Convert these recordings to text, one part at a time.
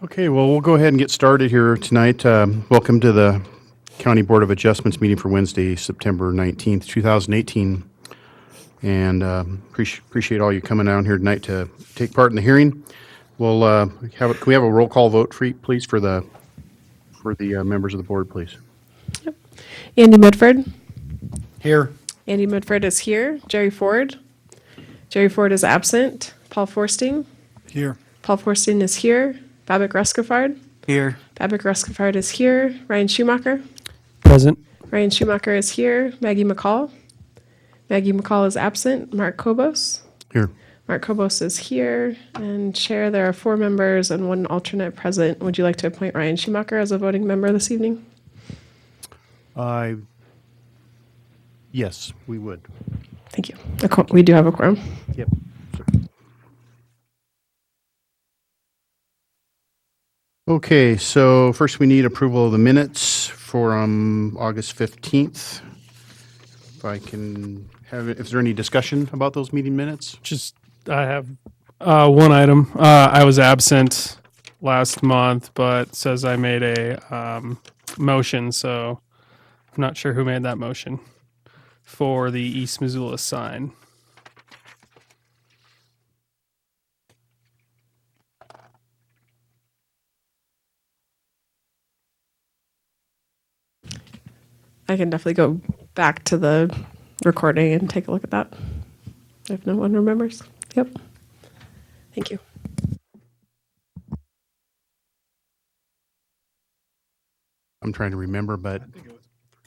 Okay, well, we'll go ahead and get started here tonight. Welcome to the County Board of Adjustments meeting for Wednesday, September 19th, 2018. And appreciate all you coming down here tonight to take part in the hearing. We'll can we have a roll call vote, please, for the members of the board, please? Andy Medford. Here. Andy Medford is here. Jerry Ford. Jerry Ford is absent. Paul Forsting. Here. Paul Forsting is here. Babbitt Ruskafard. Here. Babbitt Ruskafard is here. Ryan Schumacher. Present. Ryan Schumacher is here. Maggie McCall. Maggie McCall is absent. Mark Kobos. Here. Mark Kobos is here. And Chair, there are 4 members and 1 alternate present. Would you like to appoint Ryan Schumacher as a voting member this evening? Yes, we would. Thank you. We do have a quorum. Yep. Okay, so first we need approval of the minutes for August 15th. If I can have it, is there any discussion about those meeting minutes? I have one item. I was absent last month, but says I made a motion, so I'm not sure who made that motion for the East Missoula sign. I can definitely go back to the recording and take a look at that if no one remembers. Yep. Thank you. I'm trying to remember, but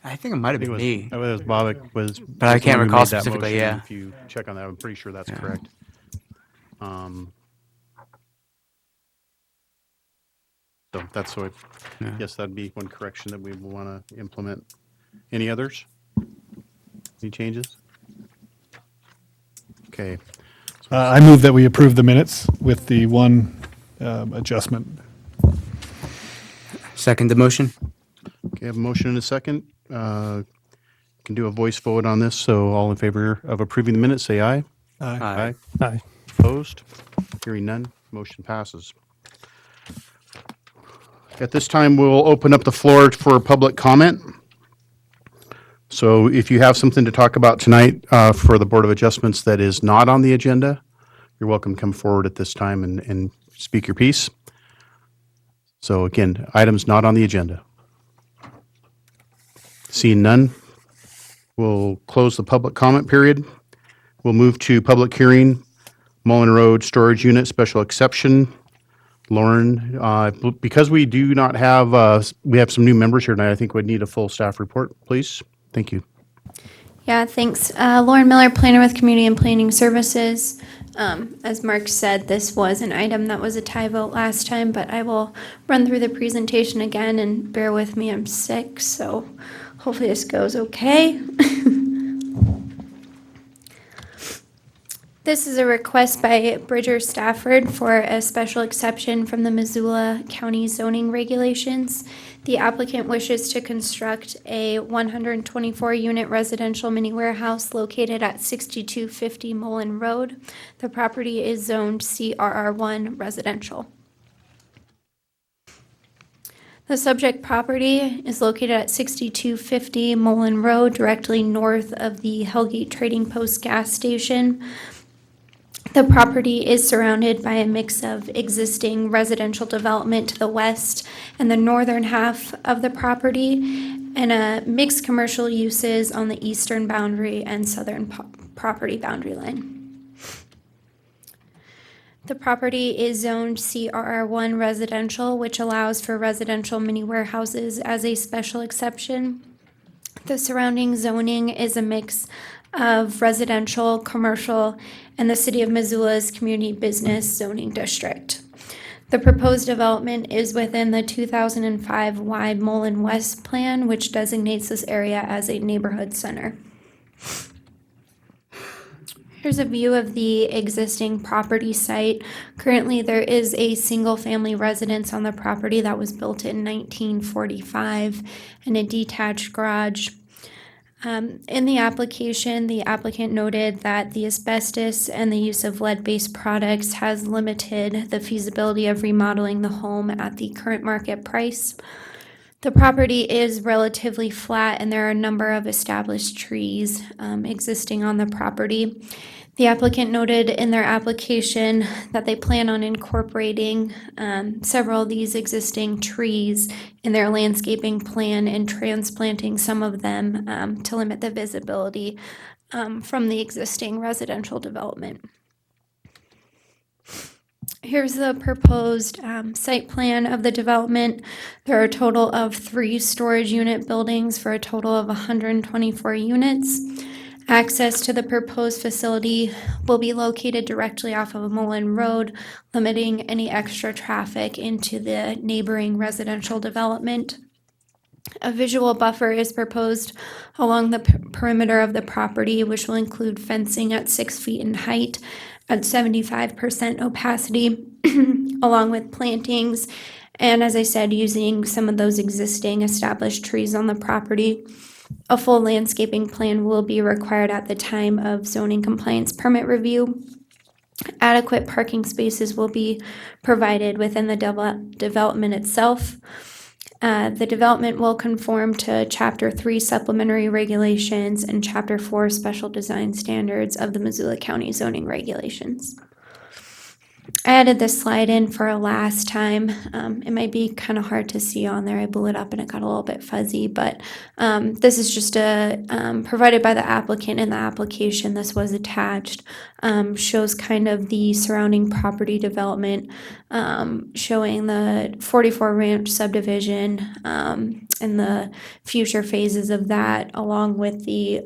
I think it might have been me. it was Bob. But I can't recall specifically, yeah. If you check on that, I'm pretty sure that's correct. So that's so. Yes, that'd be one correction that we want to implement. Any others? Any changes? Okay. I move that we approve the minutes with the one adjustment. Second the motion. Okay, I have a motion and a second. Can do a voice vote on this. So all in favor of approving the minutes, say aye. Aye. Aye. Opposed? Hearing none, motion passes. At this time, we'll open up the floor for public comment. So if you have something to talk about tonight for the Board of Adjustments that is not on the agenda, you're welcome to come forward at this time and speak your piece. So again, items not on the agenda. Seeing none, we'll close the public comment period. We'll move to public hearing, Mullen Road Storage Unit Special Exception. Lauren, because we do not have, we have some new members here tonight, I think we'd need a full staff report, please. Thank you. Yeah, thanks. Lauren Miller, planner with Community and Planning Services. As Mark said, this was an item that was a tie vote last time, but I will run through the presentation again, and bear with me, I'm sick, so hopefully this goes okay. This is a request by Bridger Stafford for a special exception from the Missoula County zoning regulations. The applicant wishes to construct a 124-unit residential mini warehouse located at 6250 Mullen Road. The property is zoned CRR1 residential. The subject property is located at 6250 Mullen Road, directly north of the Hellgate Trading Post gas station. The property is surrounded by a mix of existing residential development to the west and the northern half of the property, and mixed commercial uses on the eastern boundary and southern property boundary line. The property is zoned CRR1 residential, which allows for residential mini warehouses as a special exception. The surrounding zoning is a mix of residential, commercial, and the City of Missoula's community business zoning district. The proposed development is within the 2005 wide Mullen West plan, which designates this area as a neighborhood center. Here's a view of the existing property site. Currently, there is a single-family residence on the property that was built in 1945 and a detached garage. In the application, the applicant noted that the asbestos and the use of lead-based products has limited the feasibility of remodeling the home at the current market price. The property is relatively flat and there are a number of established trees existing on the property. The applicant noted in their application that they plan on incorporating several of these existing trees in their landscaping plan and transplanting some of them to limit the visibility from the existing residential development. Here's the proposed site plan of the development. There are a total of 3 storage unit buildings for a total of 124 units. Access to the proposed facility will be located directly off of Mullen Road, limiting any extra traffic into the neighboring residential development. A visual buffer is proposed along the perimeter of the property, which will include fencing at 6 feet in height at 75% opacity, along with plantings, and as I said, using some of those existing established trees on the property. A full landscaping plan will be required at the time of zoning compliance permit review. Adequate parking spaces will be provided within the development itself. The development will conform to Chapter 3 supplementary regulations and Chapter 4 special design standards of the Missoula County zoning regulations. I added this slide in for a last time. It might be kind of hard to see on there. I blew it up and it got a little bit fuzzy, but this is just provided by the applicant in the application. This was attached. Shows kind of the surrounding property development, showing the 44 Ranch subdivision and the future phases of that, along with the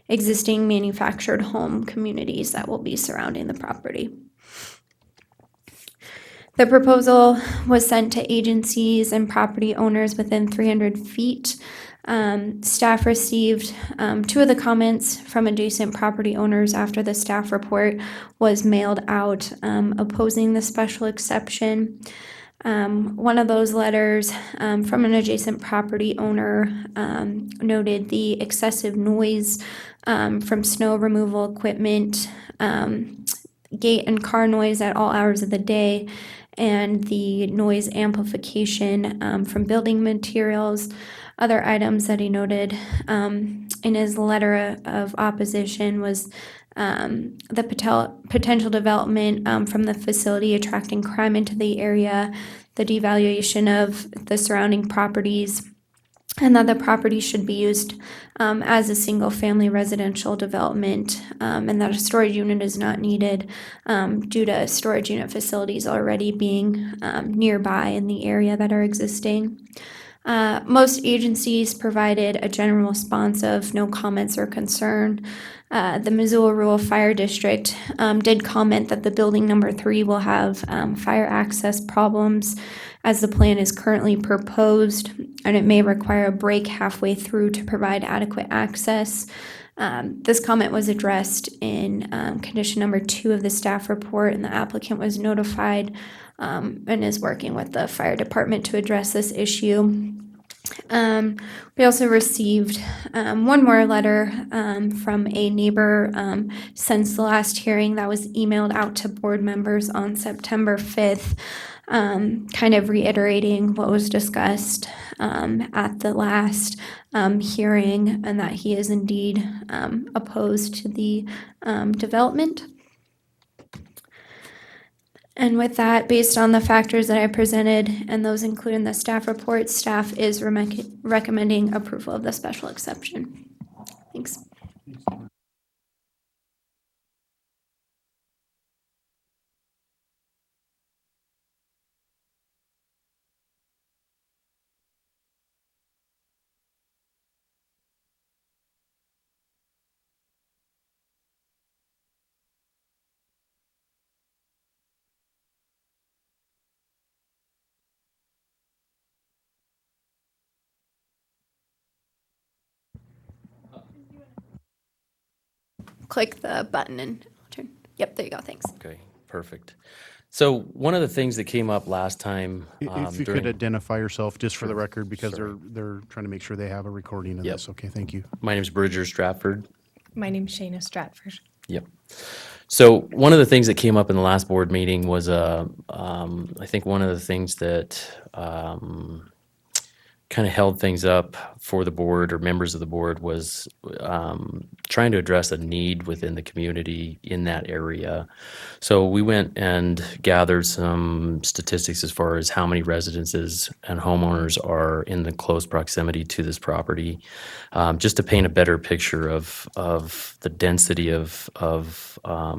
existing manufactured home communities that will be surrounding the property. The proposal was sent to agencies and property owners within 300 feet. Staff received 2 of the comments from adjacent property owners after the staff report was mailed out opposing the special exception. One of those letters from an adjacent property owner noted the excessive noise from snow removal equipment, gate and car noise at all hours of the day, and the noise amplification from building materials. Other items that he noted in his letter of opposition was the potential development from the facility attracting crime into the area, the devaluation of the surrounding properties, and that the property should be used as a single-family residential development, and that a storage unit is not needed due to storage unit facilities already being nearby in the area that are existing. Most agencies provided a general response of no comments or concern. The Missoula Rural Fire District did comment that the building number 3 will have fire access problems as the plan is currently proposed, and it may require a break halfway through to provide adequate access. This comment was addressed in condition number 2 of the staff report, and the applicant was notified and is working with the fire department to address this issue. We also received one more letter from a neighbor since the last hearing that was emailed out to board members on September 5th, kind of reiterating what was discussed at the last hearing, and that he is indeed opposed to the development. And with that, based on the factors that I presented and those included in the staff report, staff is recommending approval of the special exception. Thanks. Click the button and turn. Yep, there you go. Thanks. Okay, perfect. So one of the things that came up last time If you during could identify yourself just for the Sure, record, because sorry. they're trying to make sure they have a recording of Yep. this. Okay, thank you. my name's Bridger Stratford. My name's Shayna Stratford. Yep. So one of the things that came up in the last board meeting was, I think one of the things that kind of held things up for the board or members of the board was trying to address a need within the community in that area. So we went and gathered some statistics as far as how many residences and homeowners are in the close proximity to this property, just to paint a better picture of the density of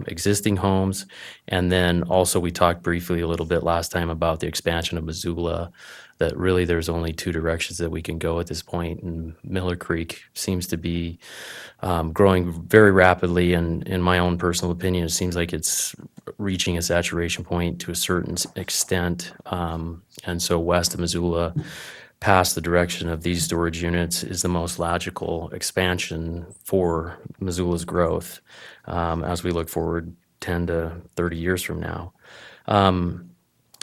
existing homes. And then also we talked briefly a little bit last time about the expansion of Missoula, that really there's only two directions that we can go at this point, and Miller Creek seems to be growing very rapidly, and in my own personal opinion, it seems like it's reaching a saturation point to a certain extent, and so west of Missoula, past the direction of these storage units, is the most logical expansion for Missoula's growth as we look forward 10 to 30 years from now.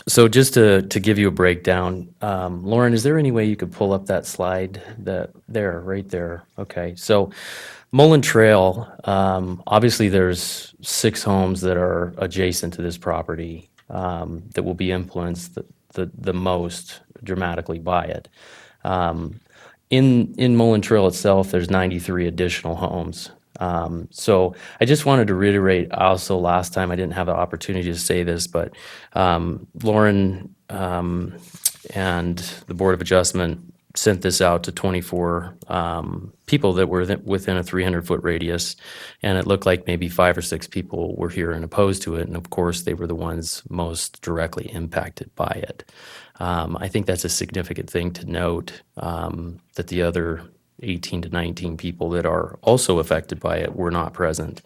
So just to give you a breakdown, Lauren, is there any way you could pull up that slide right there? Okay, so Mullen Trail, obviously there's 6 homes that are adjacent to this property that will be influenced the most dramatically by it. In Mullen Trail itself, there's 93 additional homes. So I just wanted to reiterate also last time, I didn't have the opportunity to say this, but Lauren and the Board of Adjustment sent this out to 24 people that were within a 300-foot radius, and it looked like maybe 5 or 6 people were here and opposed to it, and of course they were the ones most directly impacted by it. I think that's a significant thing to note, that the other 18 to 19 people that are also affected by it were not present.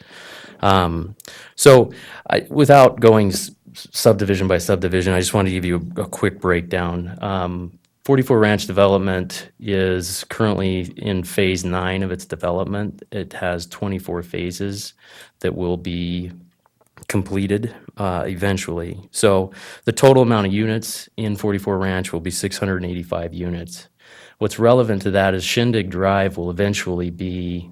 Without going subdivision by subdivision, I just want to give you a quick breakdown. 44 Ranch Development is currently in phase 9 of its development. It has 24 phases that will be completed eventually. So the total amount of units in 44 Ranch will be 685 units. What's relevant to that is Shindig Drive will eventually be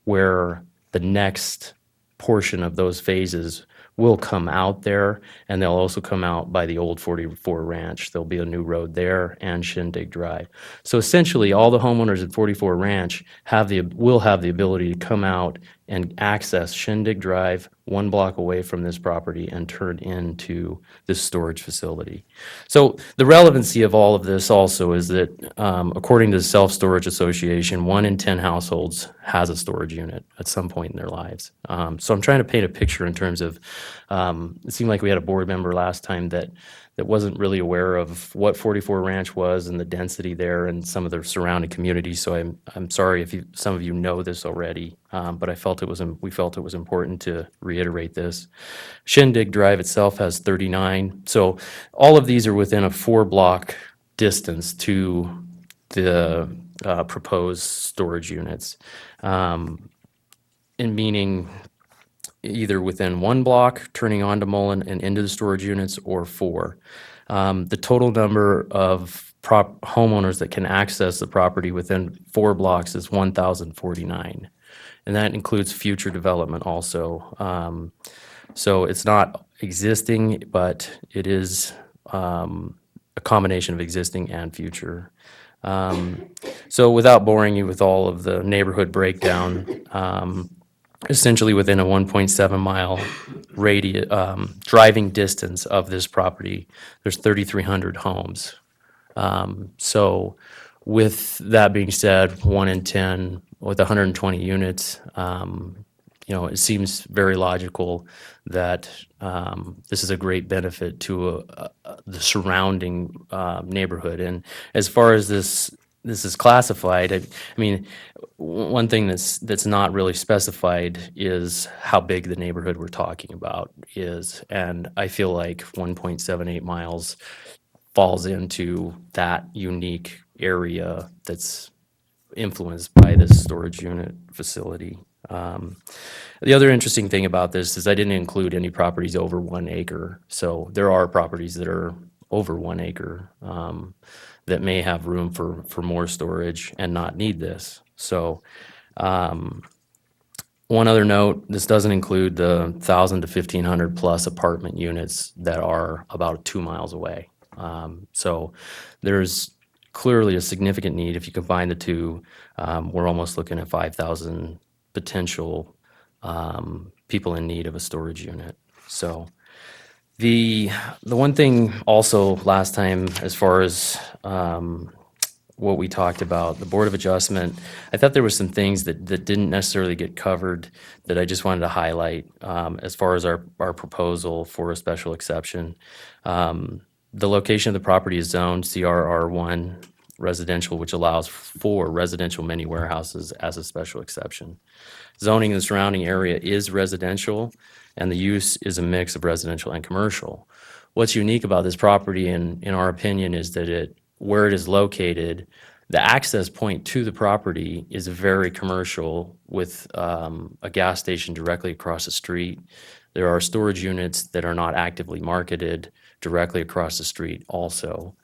where the next portion of those phases will come out there, and they'll also come out by the old 44 Ranch. There'll be a new road there and Shindig Drive. So essentially, all the homeowners at 44 Ranch will have the ability to come out and access Shindig Drive 1 block away from this property and turn into this storage facility. So the relevancy of all of this also is that according to the Self-Storage Association, 1 in 10 households has a storage unit at some point in their lives. So I'm trying to paint a picture in terms of, it seemed like we had a board member last time that wasn't really aware of what 44 Ranch was and the density there and some of the surrounding communities. So I'm sorry if some of you know this already, but we felt it was important to reiterate this. Shindig Drive itself has 39. So all of these are within a 4-block distance to the proposed storage units, and meaning either within 1 block, turning onto Mullen and into the storage units, or 4. The total number of homeowners that can access the property within 4 blocks is 1,049, and that includes future development also. So it's not existing, but it is a combination of existing and future. So without boring you with all of the neighborhood breakdown, essentially within a 1.7 mile radius, driving distance of this property, there's 3,300 homes. So with that being said, 1 in 10 with 120 units, it seems very logical that this is a great benefit to the surrounding neighborhood. And as far as this is classified, I mean, one thing that's not really specified is how big the neighborhood we're talking about is. And I feel like 1.78 miles falls into that unique area that's influenced by this storage unit facility. The other interesting thing about this is I didn't include any properties over 1 acre. So there are properties that are over 1 acre that may have room for more storage and not need this. So one other note, this doesn't include the 1,000 to 1,500 plus apartment units that are about 2 miles away. So there's clearly a significant need. If you combine the two, we're almost looking at 5,000 potential people in need of a storage unit. So the one thing also last time, as far as what we talked about, the Board of Adjustment, I thought there were some things that didn't necessarily get covered that I just wanted to highlight as far as our proposal for a special exception. The location of the property is zoned CRR1 residential, which allows for residential mini warehouses as a special exception. Zoning in the surrounding area is residential, and the use is a mix of residential and commercial. What's unique about this property, in our opinion, is that where it is located, the access point to the property is very commercial, with a gas station directly across the street. There are storage units that are not actively marketed directly across the street also.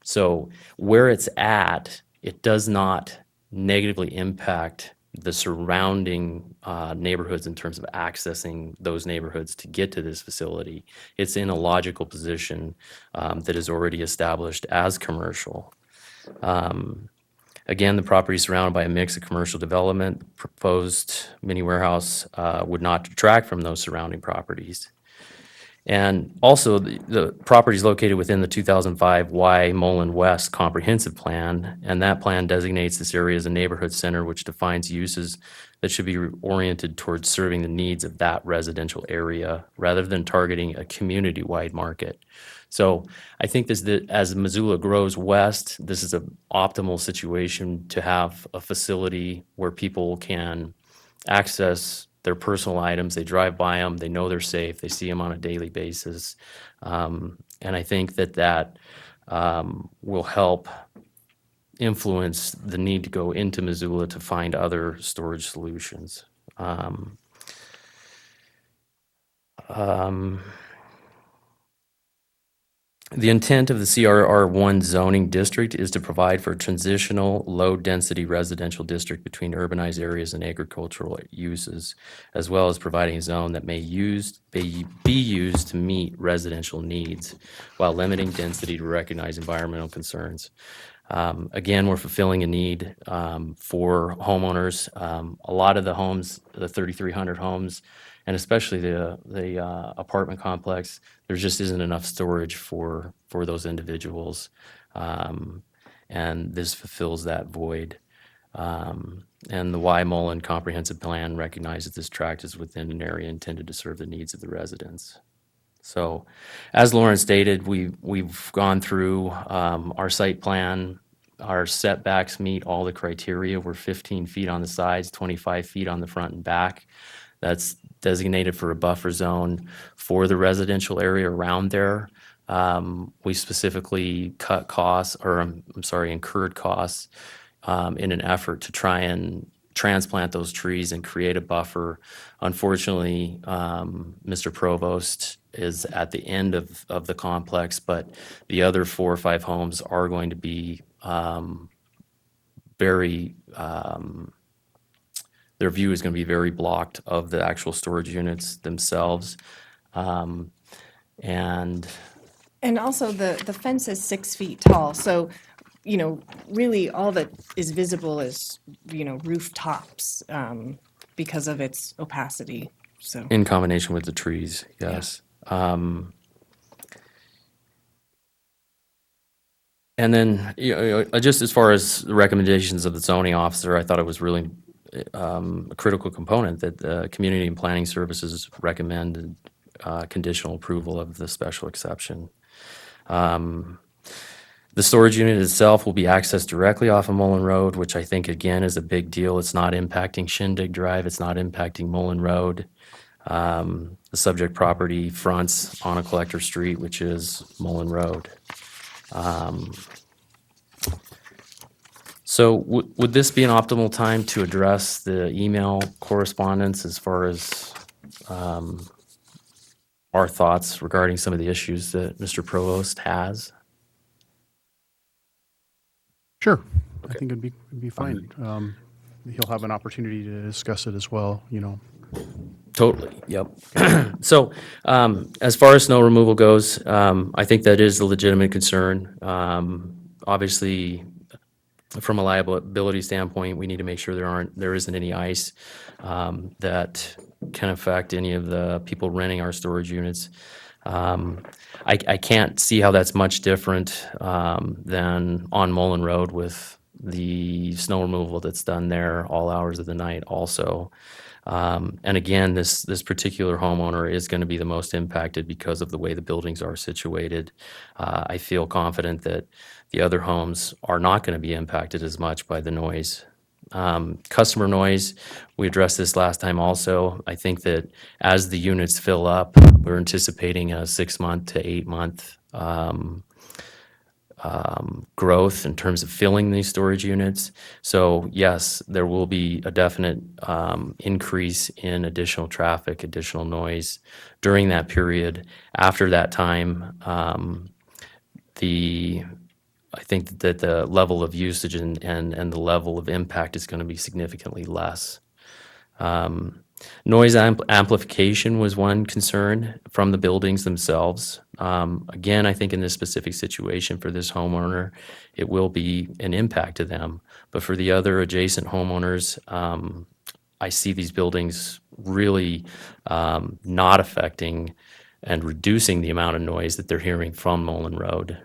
So where it's at, it does not negatively impact the surrounding neighborhoods in terms of accessing those neighborhoods to get to this facility. It's in a logical position that is already established as commercial. Again, the property is surrounded by a mix of commercial development. Proposed mini warehouse would not detract from those surrounding properties. And also, the property is located within the 2005 Y Mullen West Comprehensive Plan, and that plan designates this area as a neighborhood center, which defines uses that should be oriented towards serving the needs of that residential area rather than targeting a community-wide market. So I think as Missoula grows west, this is an optimal situation to have a facility where people can access their personal items. They drive by them, they know they're safe, they see them on a daily basis. And I think that will help influence the need to go into Missoula to find other storage solutions. The intent of the CRR1 zoning district is to provide for a transitional, low-density residential district between urbanized areas and agricultural uses, as well as providing a zone that may be used to meet residential needs while limiting density to recognize environmental concerns. Again, we're fulfilling a need for homeowners. A lot of the homes, the 3,300 homes, and especially the apartment complex, there just isn't enough storage for those individuals, and this fulfills that void. And the Y Mullen Comprehensive Plan recognizes this tract is within an area intended to serve the needs of the residents. So, as Lauren stated, we've gone through our site plan. Our setbacks meet all the criteria. We're 15 feet on the sides, 25 feet on the front and back. That's designated for a buffer zone for the residential area around there. We specifically incurred costs in an effort to try and transplant those trees and create a buffer. Unfortunately, Mr. Provost is at the end of the complex, but the other 4 or 5 homes are going to be their view is going to be very blocked of the actual storage units themselves. And also the fence is 6 feet tall, so, really all that is visible is, rooftops because of its opacity, so. in combination with the trees, yes. And then, just as far as the recommendations of the zoning officer, I thought it was really a critical component that the Community and Planning Services recommended conditional approval of the special exception. The storage unit itself will be accessed directly off of Mullen Road, which I think, again, is a big deal. It's not impacting Shindig Drive. It's not impacting Mullen Road. The subject property fronts on a collector street, which is Mullen Road. So would this be an optimal time to address the email correspondence as far as our thoughts regarding some of the issues that Mr. Provost has? Sure. I think it'd be fine. He'll have an opportunity to discuss it as well, you know. Totally, yep. So, as far as snow removal goes, I think that is a legitimate concern. Obviously, from a liability standpoint, we need to make sure there isn't any ice that can affect any of the people renting our storage units. I can't see how that's much different than on Mullen Road with the snow removal that's done there all hours of the night also. And again, this particular homeowner is going to be the most impacted because of the way the buildings are situated. I feel confident that the other homes are not going to be impacted as much by the noise. Customer noise, we addressed this last time also. I think that as the units fill up, we're anticipating a 6-month to 8-month growth in terms of filling these storage units. So yes, there will be a definite increase in additional traffic, additional noise during that period. After that time, I think that the level of usage and the level of impact is going to be significantly less. Noise amplification was one concern from the buildings themselves. Again, I think in this specific situation for this homeowner, it will be an impact to them. But for the other adjacent homeowners, I see these buildings really not affecting and reducing the amount of noise that they're hearing from Mullen Road.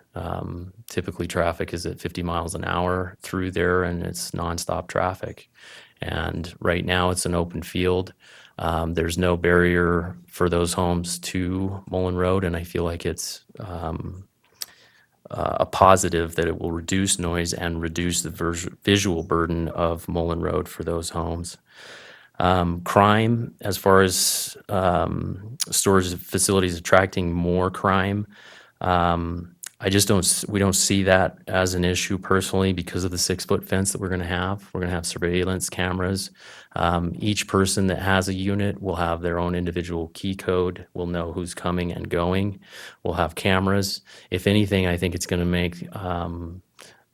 Typically, traffic is at 50 miles an hour through there, and it's nonstop traffic. And right now, it's an open field. There's no barrier for those homes to Mullen Road, and I feel like it's a positive that it will reduce noise and reduce the visual burden of Mullen Road for those homes. Crime, as far as storage facilities attracting more crime, we don't see that as an issue personally because of the 6-foot fence that we're going to have. We're going to have surveillance cameras. Each person that has a unit will have their own individual key code. We'll know who's coming and going. We'll have cameras. If anything, I think it's going to make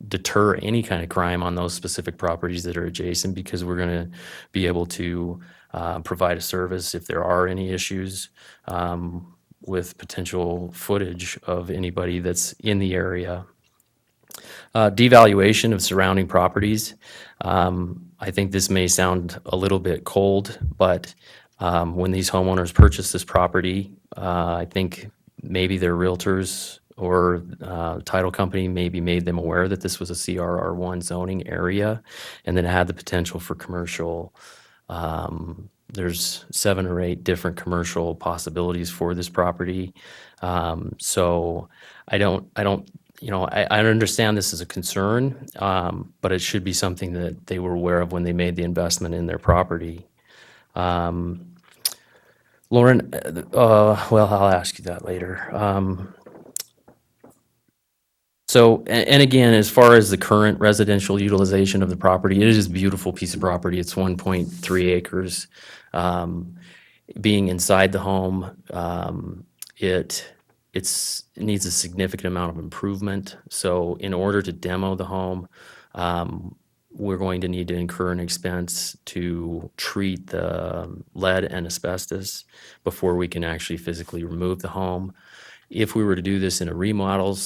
deter any kind of crime on those specific properties that are adjacent because we're going to be able to provide a service if there are any issues with potential footage of anybody that's in the area. Devaluation of surrounding properties. I think this may sound a little bit cold, but when these homeowners purchase this property, I think maybe their realtors or title company maybe made them aware that this was a CRR1 zoning area and that it had the potential for commercial. There's 7 or 8 different commercial possibilities for this property. So I understand this is a concern, but it should be something that they were aware of when they made the investment in their property. Lauren, well, I'll ask you that later. So, and again, as far as the current residential utilization of the property, it is a beautiful piece of property. It's 1.3 acres. Being inside the home, it needs a significant amount of improvement. So in order to demo the home, we're going to need to incur an expense to treat the lead and asbestos before we can actually physically remove the home. If we were to do this in a remodel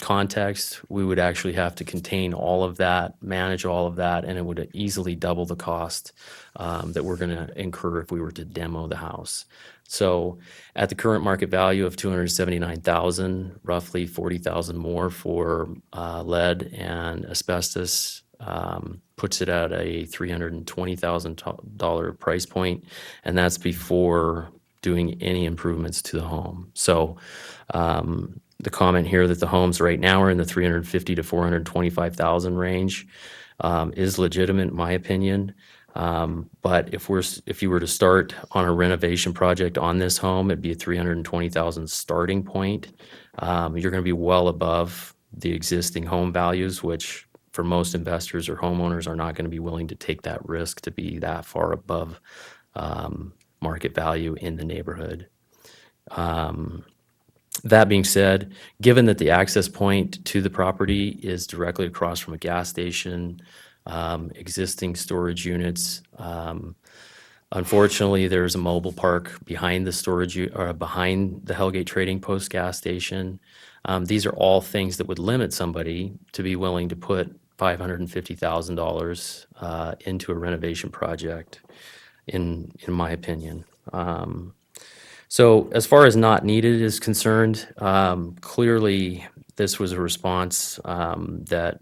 context, we would actually have to contain all of that, manage all of that, and it would easily double the cost that we're going to incur if we were to demo the house. So at the current market value of $279,000, roughly $40,000 more for lead and asbestos puts it at a $320,000 price point, and that's before doing any improvements to the home. So the comment here that the homes right now are in the $350,000 to $425,000 range is legitimate in my opinion. But if you were to start on a renovation project on this home, it'd be a $320,000 starting point. You're going to be well above the existing home values, which for most investors or homeowners are not going to be willing to take that risk to be that far above market value in the neighborhood. That being said, given that the access point to the property is directly across from a gas station, existing storage units, unfortunately, there's a mobile park behind the behind the Hellgate Trading Post gas station. These are all things that would limit somebody to be willing to put $550,000 into a renovation project, in my opinion. So as far as not needed is concerned, clearly this was a response that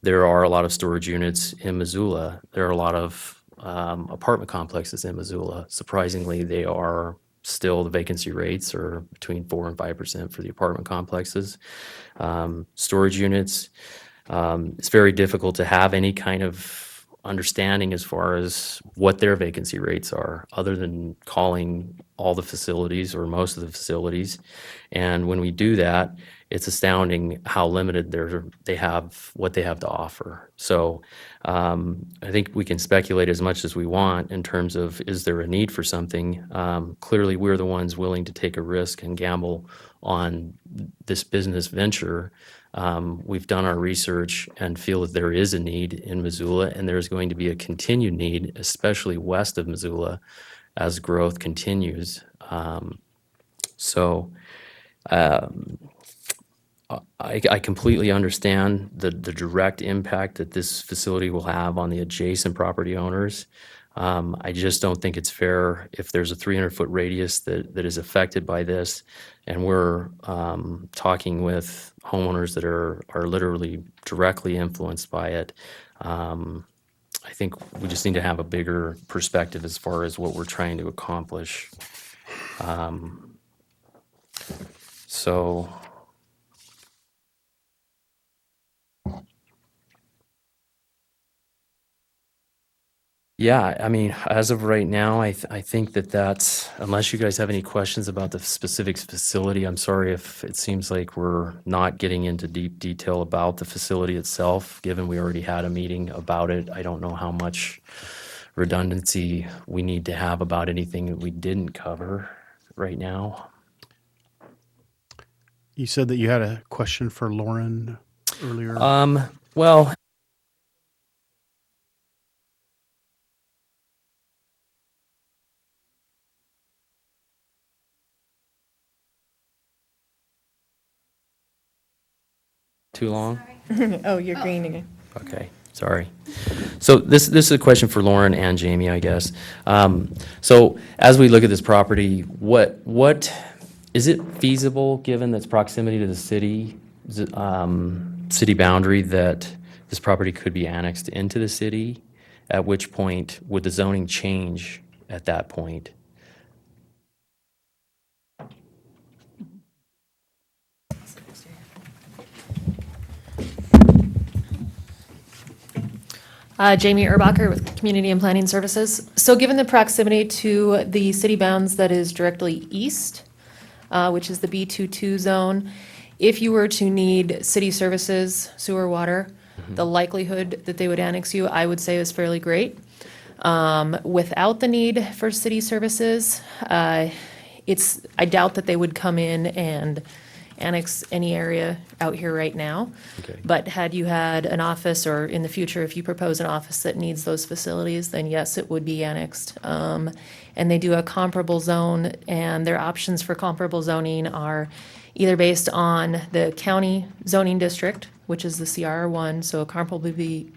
there are a lot of storage units in Missoula. There are a lot of apartment complexes in Missoula. Surprisingly, they are still, the vacancy rates are between 4 and 5% for the apartment complexes. Storage units, it's very difficult to have any kind of understanding as far as what their vacancy rates are, other than calling all the facilities or most of the facilities. And when we do that, it's astounding how limited they have what they have to offer. So I think we can speculate as much as we want in terms of, is there a need for something? Clearly, we're the ones willing to take a risk and gamble on this business venture. We've done our research and feel that there is a need in Missoula, and there's going to be a continued need, especially west of Missoula, as growth continues. I completely understand the direct impact that this facility will have on the adjacent property owners. I just don't think it's fair if there's a 300-foot radius that is affected by this, and we're talking with homeowners that are literally directly influenced by it. I think we just need to have a bigger perspective as far as what we're trying to accomplish. So yeah, I mean, as of right now, I think that's, unless you guys have any questions about the specific facility, I'm sorry if it seems like we're not getting into deep detail about the facility itself, given we already had a meeting about it. I don't know how much redundancy we need to have about anything that we didn't cover right now. You said that you had a question for Lauren earlier. Well, too long? Oh, you're green again. Okay, sorry. So this is a question for Lauren and Jamie, I guess. So as we look at this property, what is it feasible, given its proximity to the city boundary, that this property could be annexed into the city? At which point would the zoning change at that point? Jamie Erbacher with Community and Planning Services. So given the proximity to the city bounds that is directly east, which is the B22 zone, if you were to need city services, sewer, water, the likelihood that they would annex you, I would say, is fairly great. Without the need for city services, I doubt that they would come in and annex any area out here right now. Okay. But had you had an office, or in the future, if you propose an office that needs those facilities, then yes, it would be annexed. And they do a comparable zone, and their options for comparable zoning are either based on the county zoning district, which is the CR1, so comparable would be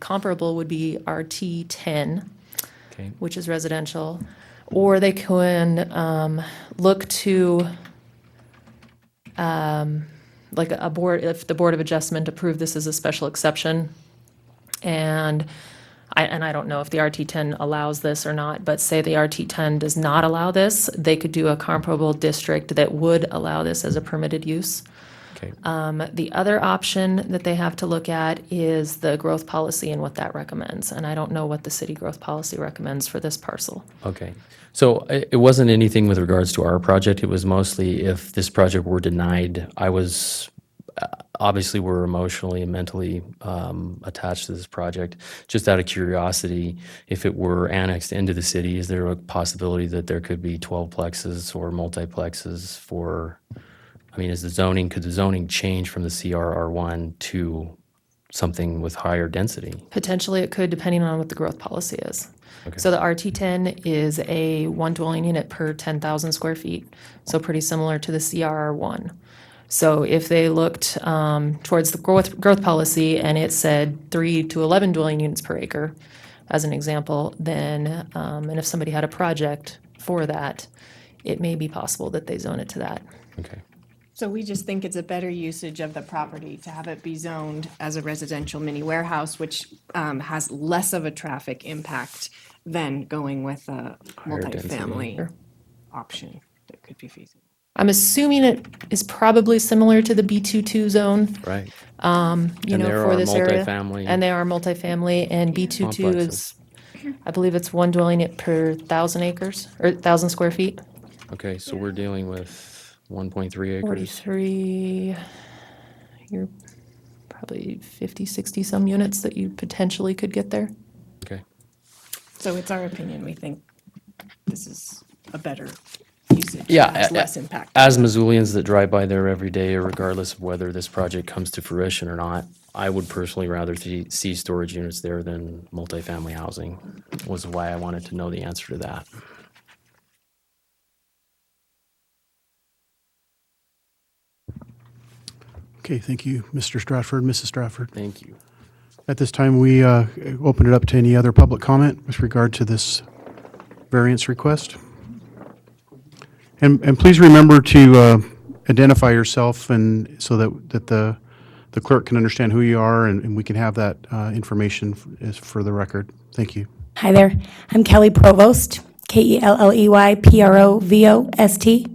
RT10, Okay. which is residential, or they can look to like a board, if the Board of Adjustment approved this as a special exception, and I don't know if the RT10 allows this or not, but say the RT10 does not allow this, they could do a comparable district that would allow this as a permitted use. Okay. The other option that they have to look at is the growth policy and what that recommends, and I don't know what the city growth policy recommends for this parcel. Okay. So it wasn't anything with regards to our project. It was mostly if this project were denied, I was obviously we're emotionally and mentally attached to this project. Just out of curiosity, if it were annexed into the city, is there a possibility that there could be 12 plexes or multiplexes for, I mean, could the zoning change from the CRR1 to something with higher density? Potentially it could, depending on what the growth policy is. So the RT10 is a one dwelling unit per 10,000 square feet, so pretty similar to the CRR1. So if they looked towards the growth policy and it said 3 to 11 dwelling units per acre, as an example, then, and if somebody had a project for that, it may be possible that they zone it to that. Okay. So we just think it's a better usage of the property to have it be zoned as a residential mini warehouse, which has less of a traffic impact than going with a Higher density. multifamily option that could be feasible. I'm assuming it is probably similar to the B22 zone, Right. you And know, there for are this area. multifamily And they are multifamily, and B22 is, I believe it's one dwelling unit per 1,000 acres, or 1,000 square feet. Okay, so we're dealing with 1.3 acres. 43, you're probably 50, 60 some units that you potentially could get there. Okay. So it's our opinion, we think this is a better usage. Yeah, Has less impact. As Missoulians that drive by there every day, regardless of whether this project comes to fruition or not, I would personally rather see storage units there than multifamily housing, was why I wanted to know the answer to that. Okay, thank you, Mr. Stratford, Mrs. Stratford. Thank you. At this time, we open it up to any other public comment with regard to this variance request. And please remember to identify yourself and so that the clerk can understand who you are and we can have that information for the record. Thank you. Hi there. I'm Kelly Provost, KELLEY PROVOST,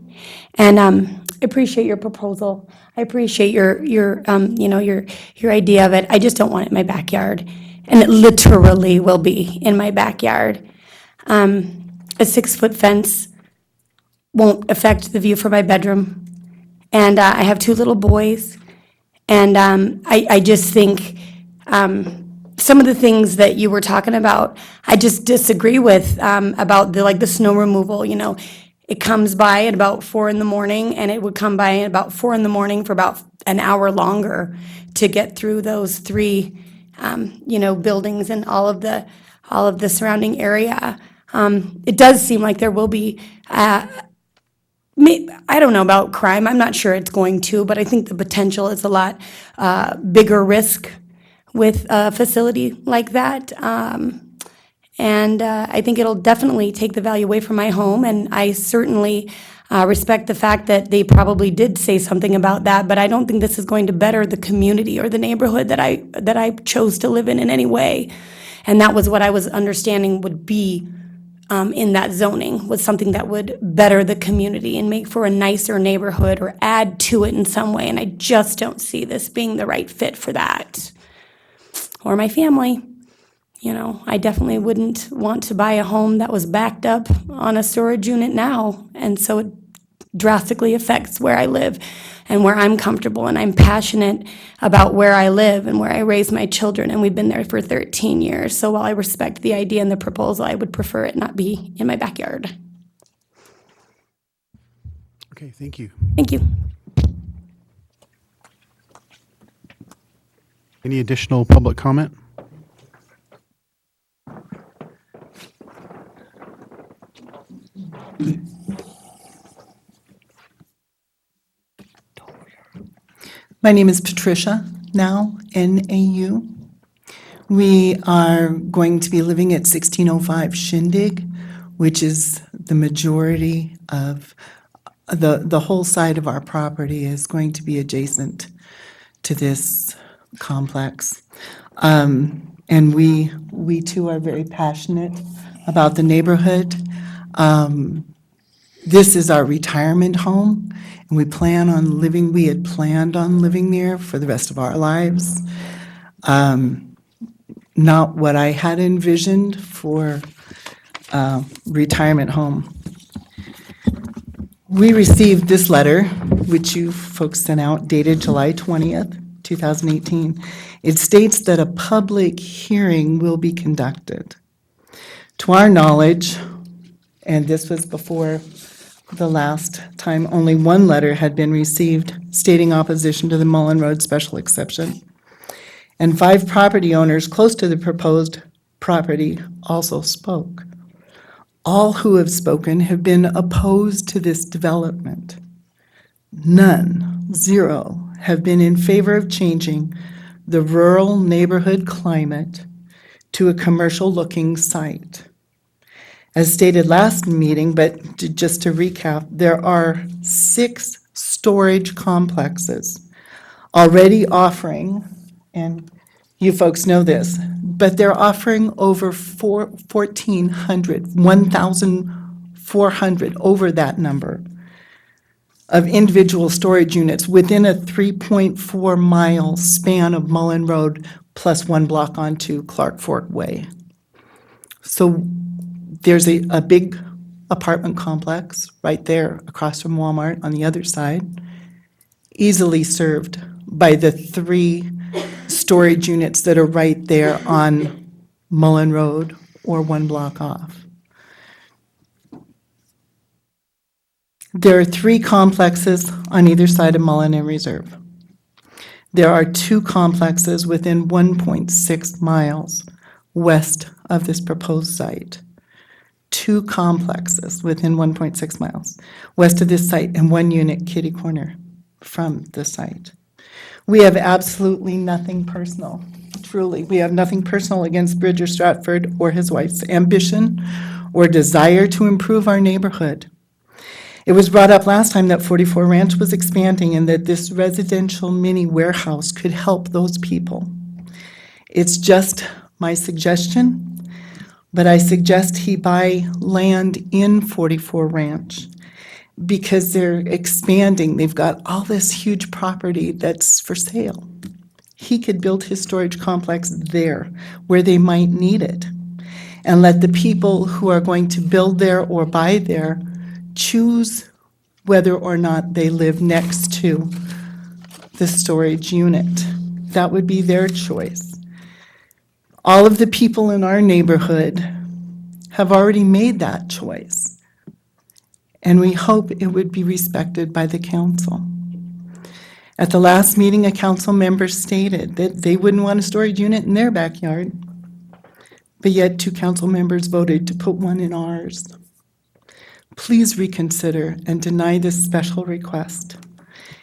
and I appreciate your proposal. I appreciate your idea of it. I just don't want it in my backyard, and it literally will be in my backyard. A 6-foot fence won't affect the view from my bedroom, and I have 2 little boys, and I just think some of the things that you were talking about, I just disagree with about the snow removal. You know, it comes by at about 4 in the morning, and it would come by at about 4 in the morning for about an hour longer to get through those 3, buildings and all of the surrounding area. It does seem like there will be. I don't know about crime. I'm not sure it's going to, but I think the potential is a lot bigger risk with a facility like that. And I think it'll definitely take the value away from my home. And I certainly respect the fact that they probably did say something about that, but I don't think this is going to better the community or the neighborhood that I chose to live in any way. And that was what I was understanding would be in that zoning, was something that would better the community and make for a nicer neighborhood or add to it in some way. And I just don't see this being the right fit for that. Or my family. You know, I definitely wouldn't want to buy a home that was backed up on a storage unit now. And so it drastically affects where I live and where I'm comfortable. And I'm passionate about where I live and where I raise my children. And we've been there for 13 years. So while I respect the idea and the proposal, I would prefer it not be in my backyard. Okay, thank you. Thank you. Any additional public comment? My name is Patricia Now, N-A-U. We are going to be living at 1605 Shindig, which is the majority of the whole side of our property is going to be adjacent to this complex. And we too are very passionate about the neighborhood. This is our retirement home, and we had planned on living there for the rest of our lives. Not what I had envisioned for a retirement home. We received this letter which you folks sent out dated July 20th, 2018, it states that a public hearing will be conducted. To our knowledge, and this was before the last time, only one letter had been received stating opposition to the Mullen Road special exception. And 5 property owners close to the proposed property also spoke. All who have spoken have been opposed to this development. None, 0, have been in favor of changing the rural neighborhood climate to a commercial-looking site. As stated last meeting, but just to recap, there are 6 storage complexes already offering, and you folks know this, but they're offering over 1,400, over that number, of individual storage units within a 3.4-mile span of Mullen Road plus 1 block onto Clark Fork Way. So there's a big apartment complex right there across from Walmart on the other side, easily served by the 3 storage units that are right there on Mullen Road or 1 block off. There are 3 complexes on either side of Mullen and Reserve. There are 2 complexes within 1.6 miles west of this proposed site. 2 complexes within 1.6 miles west of this site and 1 unit kitty corner from the site. We have absolutely nothing personal, truly. We have nothing personal against Bridger Stratford or his wife's ambition or desire to improve our neighborhood. It was brought up last time that 44 Ranch was expanding and that this residential mini warehouse could help those people. It's just my suggestion, but I suggest he buy land in 44 Ranch because they're expanding. They've got all this huge property that's for sale. He could build his storage complex there where they might need it and let the people who are going to build there or buy there choose whether or not they live next to the storage unit. That would be their choice. All of the people in our neighborhood have already made that choice, and we hope it would be respected by the council. At the last meeting, a council member stated that they wouldn't want a storage unit in their backyard, but yet 2 council members voted to put 1 in ours. Please reconsider and deny this special request.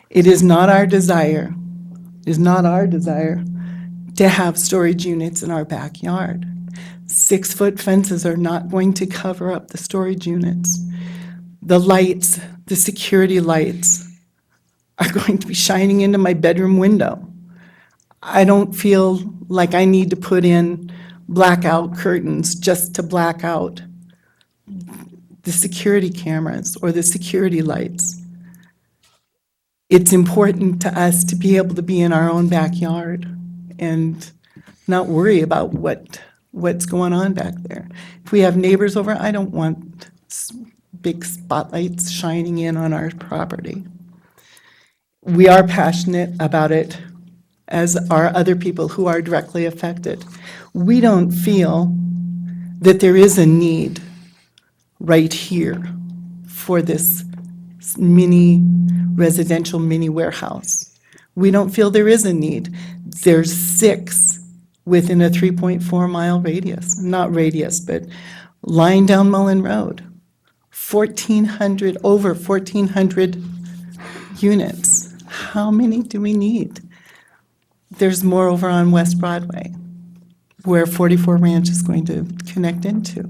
It is not our desire, to have storage units in our backyard. 6-foot fences are not going to cover up the storage units. The lights, the security lights, are going to be shining into my bedroom window. I don't feel like I need to put in blackout curtains just to black out the security cameras or the security lights. It's important to us to be able to be in our own backyard and not worry about what's going on back there. If we have neighbors over, I don't want big spotlights shining in on our property. We are passionate about it, as are other people who are directly affected. We don't feel that there is a need right here for this mini residential mini warehouse. We don't feel there is a need. There's 6 within a 3.4-mile radius, not radius, but line down Mullen Road. 1,400, over 1,400 units. How many do we need? There's more over on West Broadway, where 44 Ranch is going to connect into.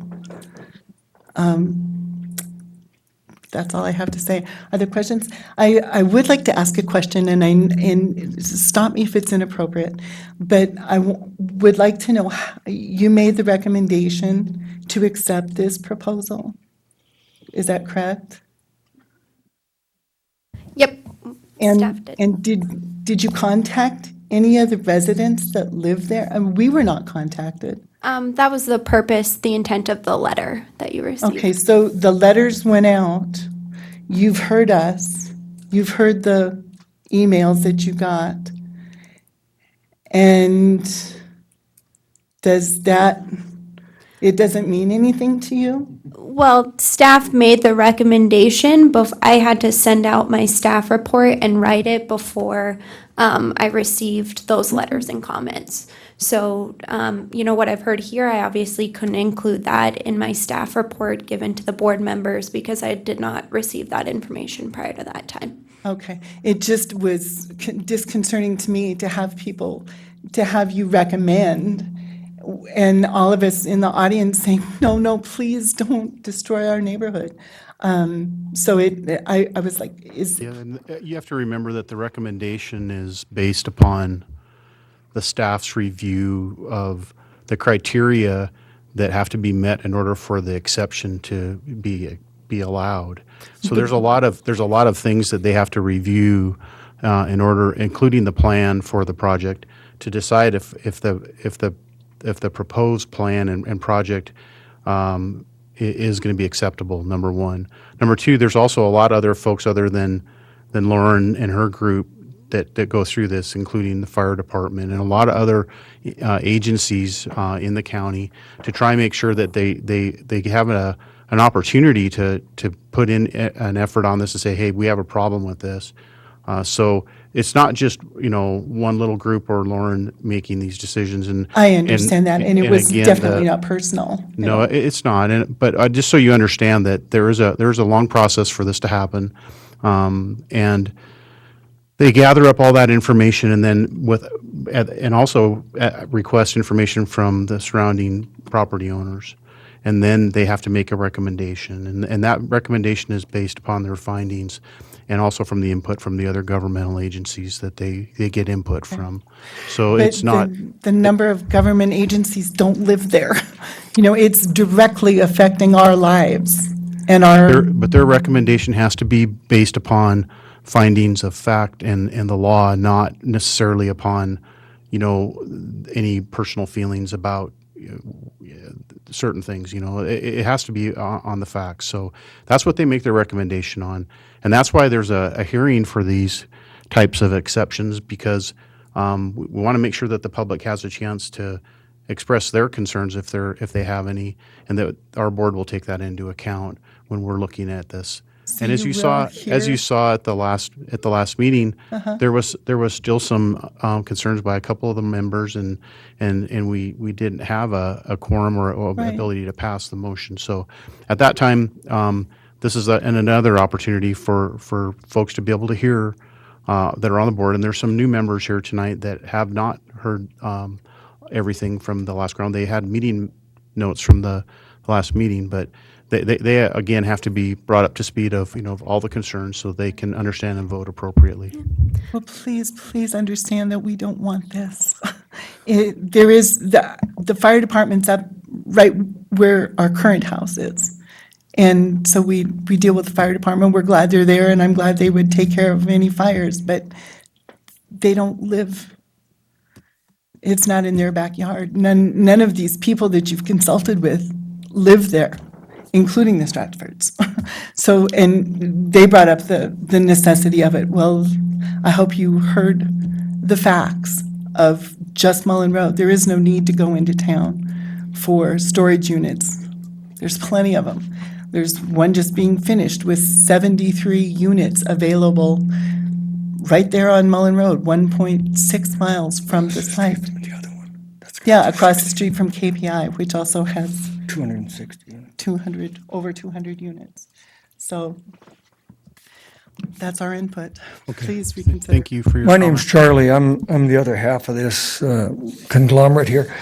That's all I have to say. Other questions? I would like to ask a question, and stop me if it's inappropriate, but I would like to know, you made the recommendation to accept this proposal. Is that correct? Yep. Staff did. And did you contact any of the residents that live there? I mean, we were not contacted. That was the purpose, the intent of the letter that you received. Okay, so the letters went out. You've heard us. you've heard the emails that you got. And it doesn't mean anything to you? Well, staff made the recommendation, but I had to send out my staff report and write it before I received those letters and comments. So, what I've heard here, I obviously couldn't include that in my staff report given to the board members because I did not receive that information prior to that time. Okay. It just was disconcerting to me to have you recommend, and all of us in the audience saying, no, please don't destroy our neighborhood. So I was like, Yeah, and you have to remember that the recommendation is based upon the staff's review of the criteria that have to be met in order for the exception to be allowed. So there's a lot of things that they have to review in order, including the plan for the project, to decide if the proposed plan and project is going to be acceptable. Number one. Number two, there's also a lot of other folks other than Lauren and her group that go through this, including the fire department and a lot of other agencies in the county, to try and make sure that they have an opportunity to put in an effort on this and say, hey, we have a problem with this. So it's not just, one little group or Lauren making these decisions. And I understand that, and it was again, definitely not personal. No, it's not. But just so you understand that there is a long process for this to happen, and they gather up all that information and then also request information from the surrounding property owners. And then they have to make a recommendation. And that recommendation is based upon their findings and also from the input from the other governmental agencies that they get input from. So But it's not. the number of government agencies don't live there. It's directly affecting our lives and But their recommendation has to be based upon findings of fact and the law, not necessarily upon, any personal feelings about certain things. It has to be on the facts. So that's what they make their recommendation on. And that's why there's a hearing for these types of exceptions, because we want to make sure that the public has a chance to express their concerns if they have any, and that our board will take that into account when we're looking at this. So and as you saw at the last meeting, there was still some concerns by a couple of the members, and we didn't have a quorum or ability to pass the motion. So at that time, this is another opportunity for folks to be able to hear that are on the board. And there's some new members here tonight that have not heard everything from the last round. They had meeting notes from the last meeting, but they again have to be brought up to speed of all the concerns so they can understand and vote appropriately. Well, please understand that we don't want this. There is the fire department's up right where our current house is. And so we deal with the fire department. We're glad they're there, and I'm glad they would take care of any fires, but they don't live. It's not in their backyard. None of these people that you've consulted with live there, including the Stratfords. So, and they brought up the necessity of it. Well, I hope you heard the facts of just Mullen Road. There is no need to go into town for storage units. There's plenty of them. There's one just being finished with 73 units available right there on Mullen Road, 1.6 miles from the site. Yeah, across the street from KPI, which also has 260. over 200 units. So that's our input. Okay. Please reconsider. Thank you for your My name's Charlie. I'm the other half of this conglomerate here.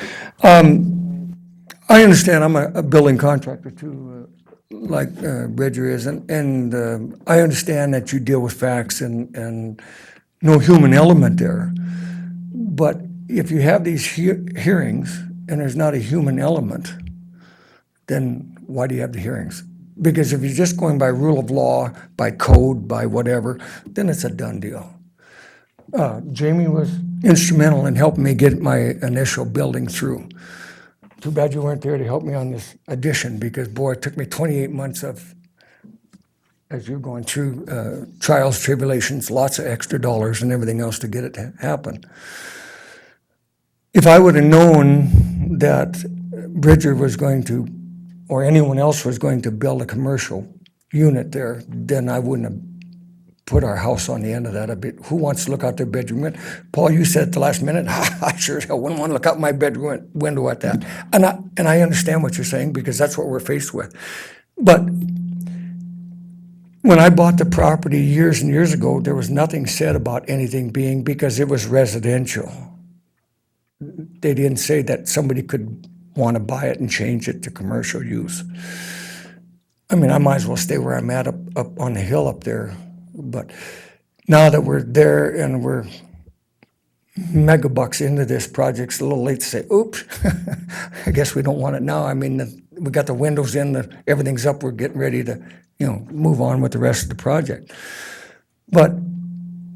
I understand I'm a building contractor too, like Bridger is, and I understand that you deal with facts and no human element there. But if you have these hearings and there's not a human element, then why do you have the hearings? Because if you're just going by rule of law, by code, by whatever, then it's a done deal. Jamie was instrumental in helping me get my initial building through. Too bad you weren't there to help me on this addition, because boy, it took me 28 months of as you're going through trials, tribulations, lots of extra dollars and everything else to get it to happen. If I would have known that Bridger was going to, or anyone else was going to build a commercial unit there, then I wouldn't have put our house on the end of that a bit. Who wants to look out their bedroom window? Paul, you said at the last minute, I sure as hell wouldn't want to look out my bedroom window at that. And I understand what you're saying, because that's what we're faced with. But when I bought the property years and years ago, there was nothing said about anything being, because it was residential. They didn't say that somebody could want to buy it and change it to commercial use. I mean, I might as well stay where I'm at up on the hill up there. But now that we're there and we're megabucks into this project, it's a little late to say, oops, I guess we don't want it now. I mean, we got the windows in, everything's up, we're getting ready to, move on with the rest of the project. But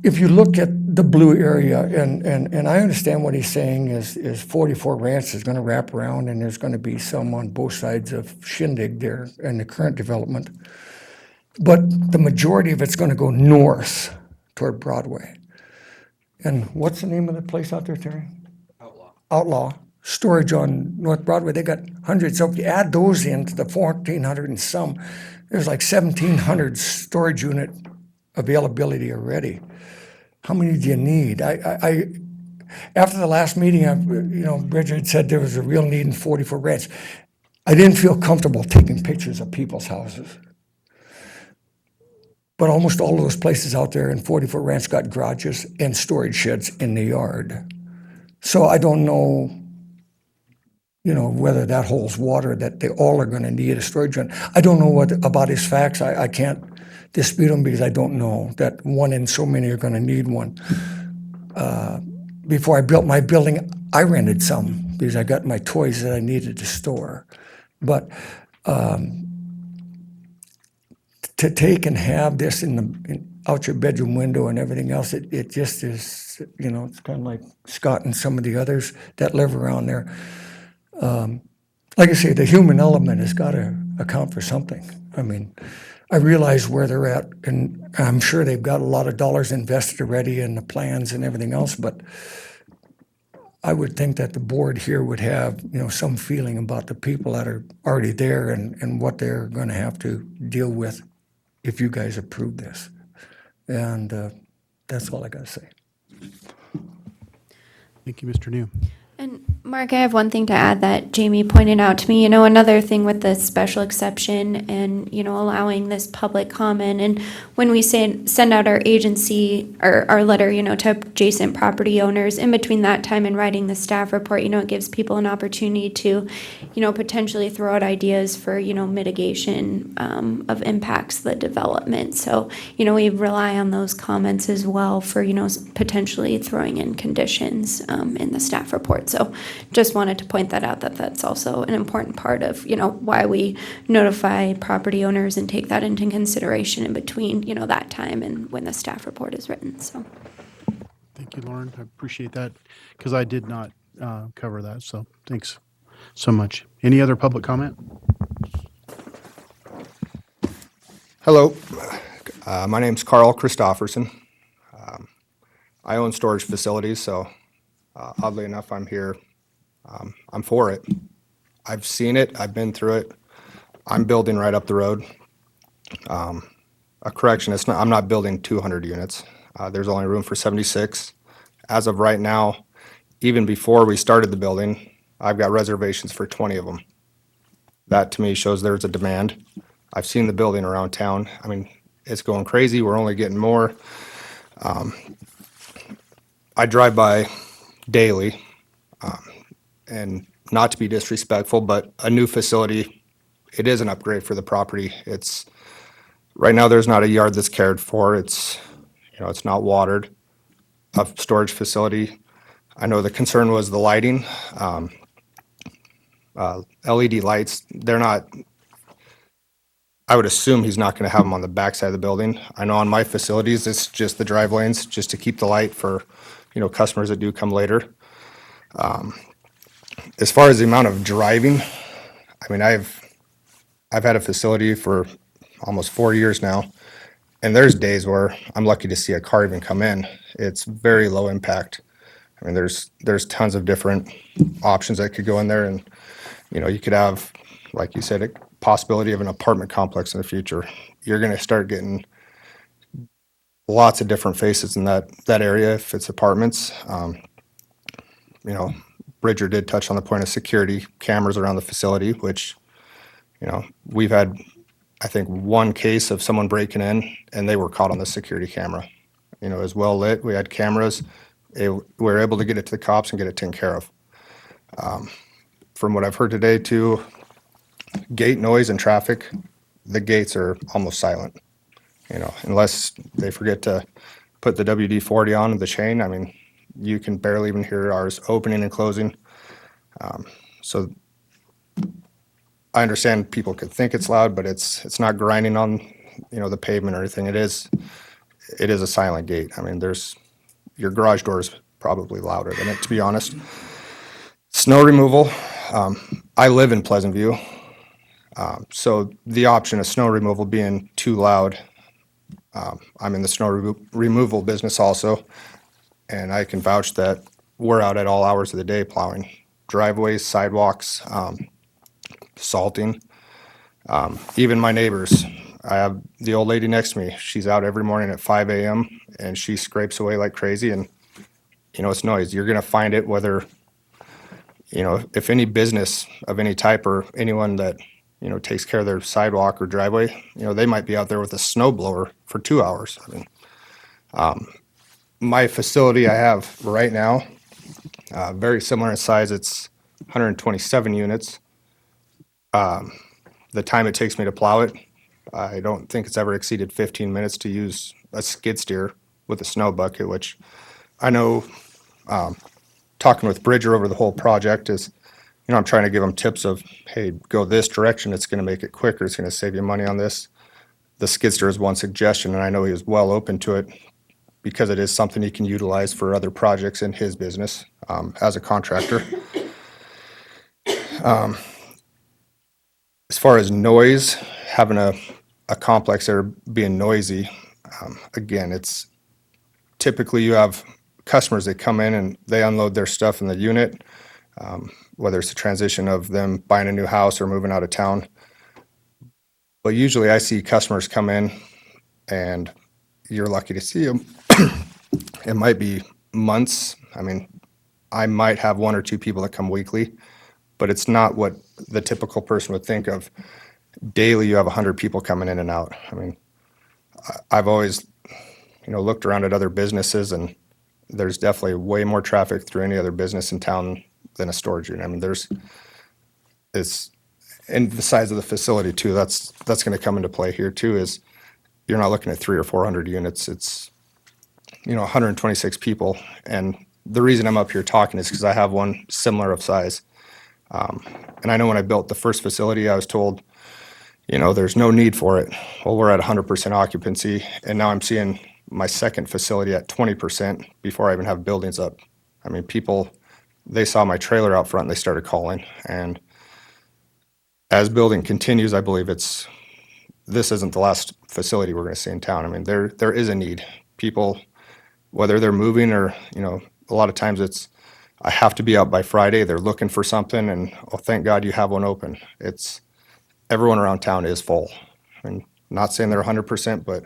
if you look at the blue area, and I understand what he's saying is 44 Ranch is going to wrap around, and there's going to be some on both sides of Shindig there in the current development. But the majority of it's going to go north toward Broadway. And what's the name of the place out there, Terry? Outlaw. Storage on North Broadway. They got hundreds. So if you add those into the 1,400 and some, there's like 1,700 storage unit availability already. How many do you need? I after the last meeting, Bridget had said there was a real need in 44 Ranch. I didn't feel comfortable taking pictures of people's houses. But almost all of those places out there in 44 Ranch got garages and storage sheds in the yard. So I don't know, whether that holds water, that they all are going to need a storage unit. I don't know about his facts. I can't dispute them, because I don't know that one in so many are going to need one. Before I built my building, I rented some because I got my toys that I needed to store. But to take and have this out your bedroom window and everything else, it just is, it's kind of like Scott and some of the others that live around there. Like I say, the human element has got to account for something. I mean, I realize where they're at, and I'm sure they've got a lot of dollars invested already in the plans and everything else, but I would think that the board here would have, some feeling about the people that are already there and what they're going to have to deal with if you guys approve this. And that's all I got to say. Thank you, Mr. New. And Mark, I have one thing to add that Jamie pointed out to me. Another thing with the special exception and, allowing this public comment. And when we send out our agency or our letter, to adjacent property owners, in between that time and writing the staff report, it gives people an opportunity to, potentially throw out ideas for, mitigation of impacts to the development. So, we rely on those comments as well for, potentially throwing in conditions in the staff report. So just wanted to point that out, that's also an important part of, why we notify property owners and take that into consideration in between, that time and when the staff report is written. So Thank you, Lauren. I appreciate that, because I did not cover that. So thanks so much. Any other public comment? Hello, my name's Carl Christofferson. I own storage facilities, so oddly enough, I'm here. I'm for it. I've seen it. I've been through it. I'm building right up the road. A correction, I'm not building 200 units. There's only room for 76. As of right now, even before we started the building, I've got reservations for 20 of them. That to me shows there's a demand. I've seen the building around town. I mean, it's going crazy. We're only getting more. I drive by daily, and not to be disrespectful, but a new facility, it is an upgrade for the property. It's right now there's not a yard that's cared for. It's it's not watered. A storage facility. I know the concern was the lighting. LED lights, they're not. I would assume he's not going to have them on the backside of the building. I know on my facilities, it's just the drive lanes, just to keep the light for customers that do come later. As far as the amount of driving, I mean, I've had a facility for almost 4 years now. And there's days where I'm lucky to see a car even come in. It's very low impact. I mean, there's tons of different options that could go in there, and you could have, like you said, a possibility of an apartment complex in the future. You're going to start getting lots of different faces in that area if it's apartments. Bridger did touch on the point of security cameras around the facility, which we've had, I think, one case of someone breaking in and they were caught on the security camera. It was well lit. We had cameras. We were able to get it to the cops and get it taken care of. From what I've heard today too, gate noise and traffic, the gates are almost silent. Unless they forget to put the WD-40 on the chain, I mean, you can barely even hear ours opening and closing. So I understand people could think it's loud, but it's not grinding on, the pavement or anything. It is a silent gate. I mean, your garage door is probably louder than it, to be honest. Snow removal. I live in Pleasant View, so the option of snow removal being too loud. I'm in the snow removal business also, and I can vouch that we're out at all hours of the day plowing driveways, sidewalks, salting. Even my neighbors. I have the old lady next to me. She's out every morning at 5 a.m. and she scrapes away like crazy, and it's noise. You're going to find it whether, if any business of any type or anyone that, takes care of their sidewalk or driveway, they might be out there with a snow blower for 2 hours. I mean, my facility I have right now, very similar in size. It's 127 units. The time it takes me to plow it, I don't think it's ever exceeded 15 minutes to use a skid steer with a snow bucket, which I know, talking with Bridger over the whole project is, I'm trying to give them tips of, hey, go this direction. It's going to make it quicker. It's going to save you money on this. The skid steer is one suggestion, and I know he is well open to it because it is something he can utilize for other projects in his business as a contractor. As far as noise, having a complex there being noisy, again, it's typically you have customers that come in and they unload their stuff in the unit, whether it's a transition of them buying a new house or moving out of town. But usually I see customers come in and you're lucky to see them. It might be months. I mean, I might have 1 or 2 people that come weekly, but it's not what the typical person would think of. Daily, you have 100 people coming in and out. I mean, I've always, looked around at other businesses, and there's definitely way more traffic through any other business in town than a storage unit. I mean, it's and the size of the facility too. That's going to come into play here too. Is you're not looking at 300 or 400 units. It's 126 people, and the reason I'm up here talking is because I have one similar of size. And I know when I built the first facility, I was told, there's no need for it. Well, we're at 100% occupancy, and now I'm seeing my second facility at 20% before I even have buildings up. I mean, people, they saw my trailer out front and they started calling. And as building continues, I believe this isn't the last facility we're going to see in town. I mean, there is a need. People, whether they're moving or, a lot of times it's, I have to be out by Friday. They're looking for something, and oh, thank God you have one open. Everyone around town is full. I mean, not saying they're 100%, but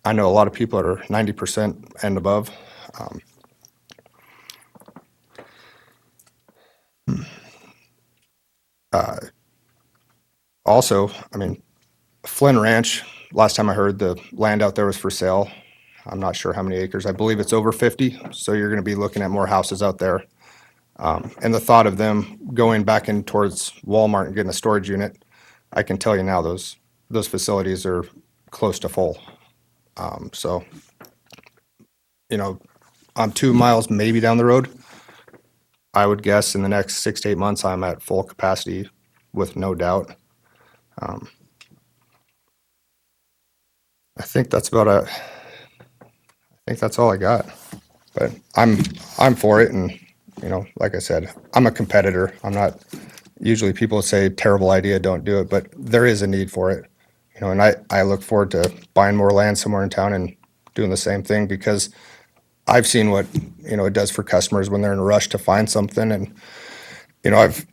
I know a lot of people that are 90% and above. Also, I mean, Flynn Ranch, last time I heard, the land out there was for sale. I'm not sure how many acres. I believe it's over 50, so you're going to be looking at more houses out there. And the thought of them going back in towards Walmart and getting a storage unit, I can tell you now those facilities are close to full. So, I'm 2 miles maybe down the road. I would guess in the next 6 to 8 months, I'm at full capacity with no doubt. I think that's about it. I think that's all I got. But I'm for it, and like I said, I'm a competitor. I'm not. Usually, people say terrible idea, don't do it, but there is a need for it. and I look forward to buying more land somewhere in town and doing the same thing, because I've seen what, it does for customers when they're in a rush to find something. And, I've,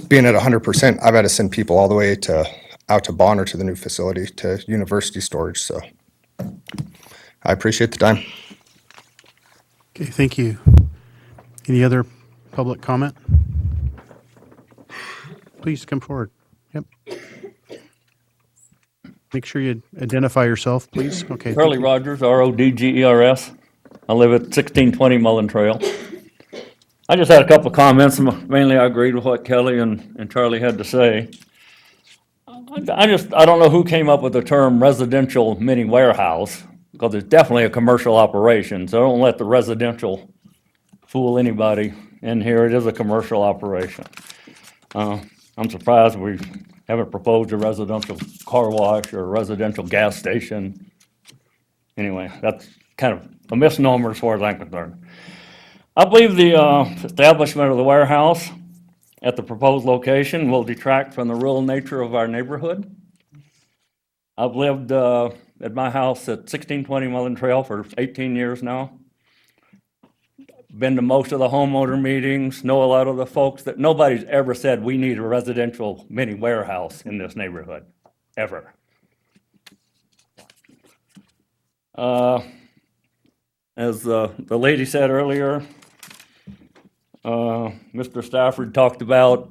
being at 100%, I've had to send people all the way out to Bonner to the new facility, to university storage. So I appreciate the time. Okay, thank you. Any other public comment? Please come forward. Yep. Make sure you identify yourself, please. Okay. thank Charlie you. Rogers, Rodgers. I live at 1620 Mullen Trail. I just had a couple of comments. Mainly, I agreed with what Kelly and Charlie had to say. I don't know who came up with the term residential mini warehouse, because it's definitely a commercial operation. So don't let the residential fool anybody in here. It is a commercial operation. I'm surprised we haven't proposed a residential car wash or a residential gas station. Anyway, that's kind of a misnomer as far as I'm concerned. I believe the establishment of the warehouse at the proposed location will detract from the rural nature of our neighborhood. I've lived at my house at 1620 Mullen Trail for 18 years now. Been to most of the homeowner meetings, know a lot of the folks. That nobody's ever said we need a residential mini warehouse in this neighborhood, ever. As the lady said earlier, Mr. Stafford talked about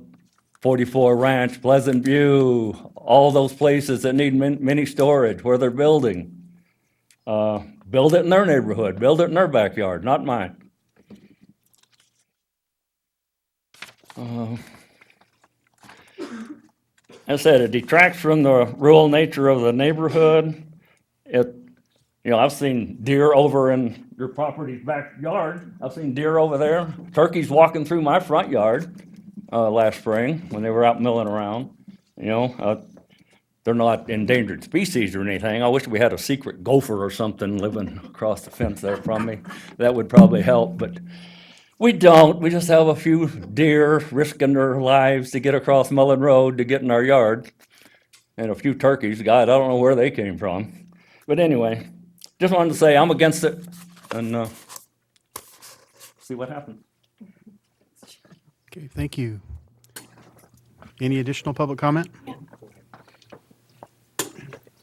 44 Ranch, Pleasant View, all those places that need mini storage where they're building. Build it in their neighborhood, build it in their backyard, not mine. As I said, it detracts from the rural nature of the neighborhood. I've seen deer over in your property's backyard. I've seen deer over there. Turkeys walking through my front yard last spring when they were out milling around. They're not endangered species or anything. I wish we had a secret gopher or something living across the fence there from me. That would probably help, but we don't. We just have a few deer risking their lives to get across Mullen Road to get in our yard. And a few turkeys. God, I don't know where they came from. But anyway, just wanted to say I'm against it and see what happens. Okay, thank you. Any additional public comment?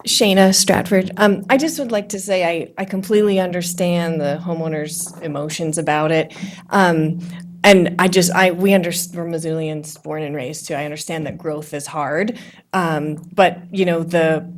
Shayna Stratford. I just would like to say I completely understand the homeowners' emotions about it. And we're Missoulians born and raised too. I understand that growth is hard. But, the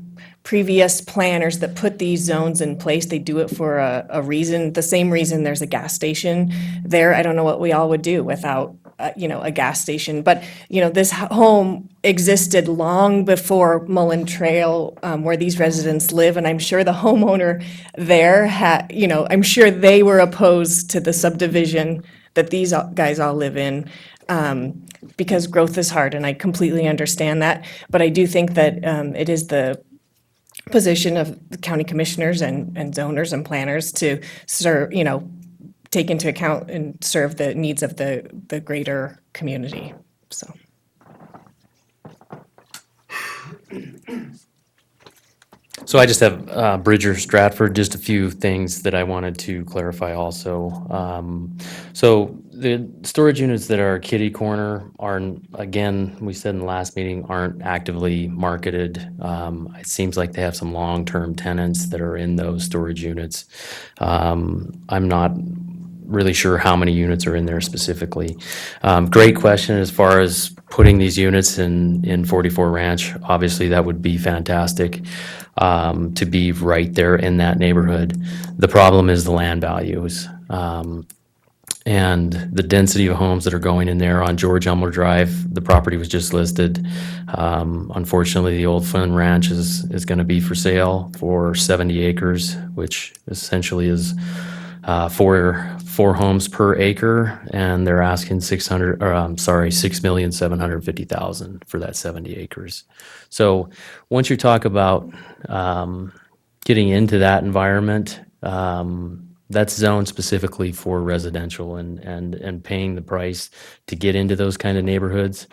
previous planners that put these zones in place, they do it for a reason, the same reason there's a gas station there. I don't know what we all would do without a gas station. But, this home existed long before Mullen Trail, where these residents live. And I'm sure the homeowner there I'm sure they were opposed to the subdivision that these guys all live in, because growth is hard. And I completely understand that. But I do think that it is the position of the county commissioners and zoners and planners to serve, take into account and serve the needs of the greater community, so. So I just have Bridger Stratford, just a few things that I wanted to clarify also. So the storage units that are kitty corner are, again, we said in the last meeting, aren't actively marketed. It seems like they have some long-term tenants that are in those storage units. I'm not really sure how many units are in there specifically. Great question as far as putting these units in 44 Ranch. Obviously, that would be fantastic to be right there in that neighborhood. The problem is the land values and the density of homes that are going in there on George Elmer Drive. The property was just listed. Unfortunately, the old Flynn Ranch is going to be for sale for 70 acres, which essentially is four homes per acre, and they're asking $6,750,000 for that 70 acres. So once you talk about getting into that environment, that's zoned specifically for residential, and paying the price to get into those kind of neighborhoods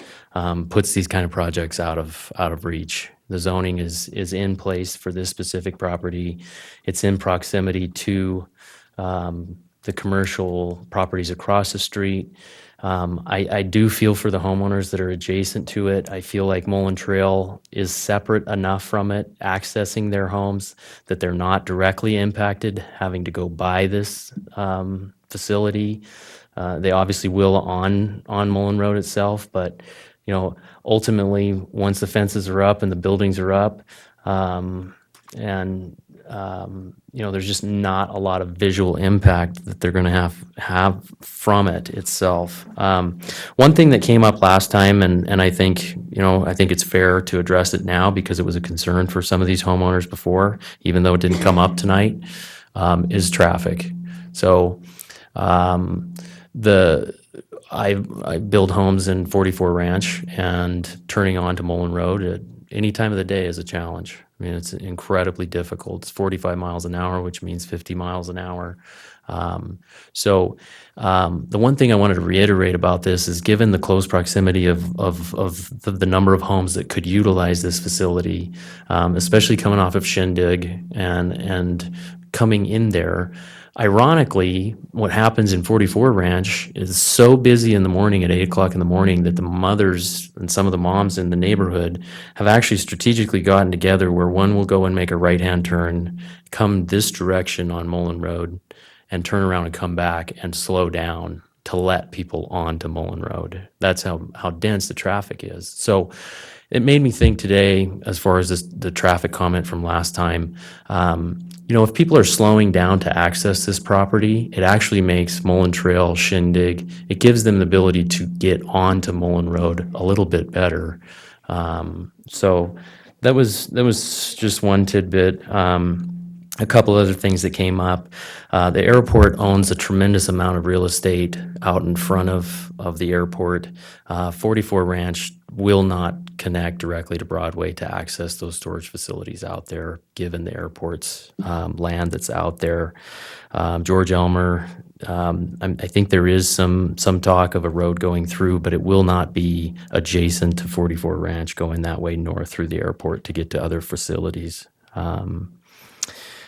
puts these kind of projects out of reach. The zoning is in place for this specific property. It's in proximity to the commercial properties across the street. I do feel for the homeowners that are adjacent to it. I feel like Mullen Trail is separate enough from it, accessing their homes, that they're not directly impacted having to go by this facility. They obviously will on Mullen Road itself, but ultimately, once the fences are up and the buildings are up, and there's just not a lot of visual impact that they're going to have from it itself. One thing that came up last time, and I think it's fair to address it now because it was a concern for some of these homeowners before, even though it didn't come up tonight, is traffic. So I build homes in 44 Ranch, and turning onto Mullen Road at any time of the day is a challenge. I mean, it's incredibly difficult. It's 45 miles an hour, which means 50 miles an hour. The one thing I wanted to reiterate about this is, given the close proximity of the number of homes that could utilize this facility, especially coming off of Shindig and coming in there. Ironically, what happens in 44 Ranch is so busy in the morning at 8 o'clock in the morning that the mothers and some of the moms in the neighborhood have actually strategically gotten together where one will go and make a right-hand turn, come this direction on Mullen Road, and turn around and come back and slow down to let people onto Mullen Road. That's how dense the traffic is. So it made me think today, as far as the traffic comment from last time, if people are slowing down to access this property, it actually makes Mullen Trail, Shindig, it gives them the ability to get onto Mullen Road a little bit better. So that was just one tidbit. A couple other things that came up. The airport owns a tremendous amount of real estate out in front of the airport. 44 Ranch will not connect directly to Broadway to access those storage facilities out there, given the airport's land that's out there. George Elmer, I think there is some talk of a road going through, but it will not be adjacent to 44 Ranch going that way north through the airport to get to other facilities.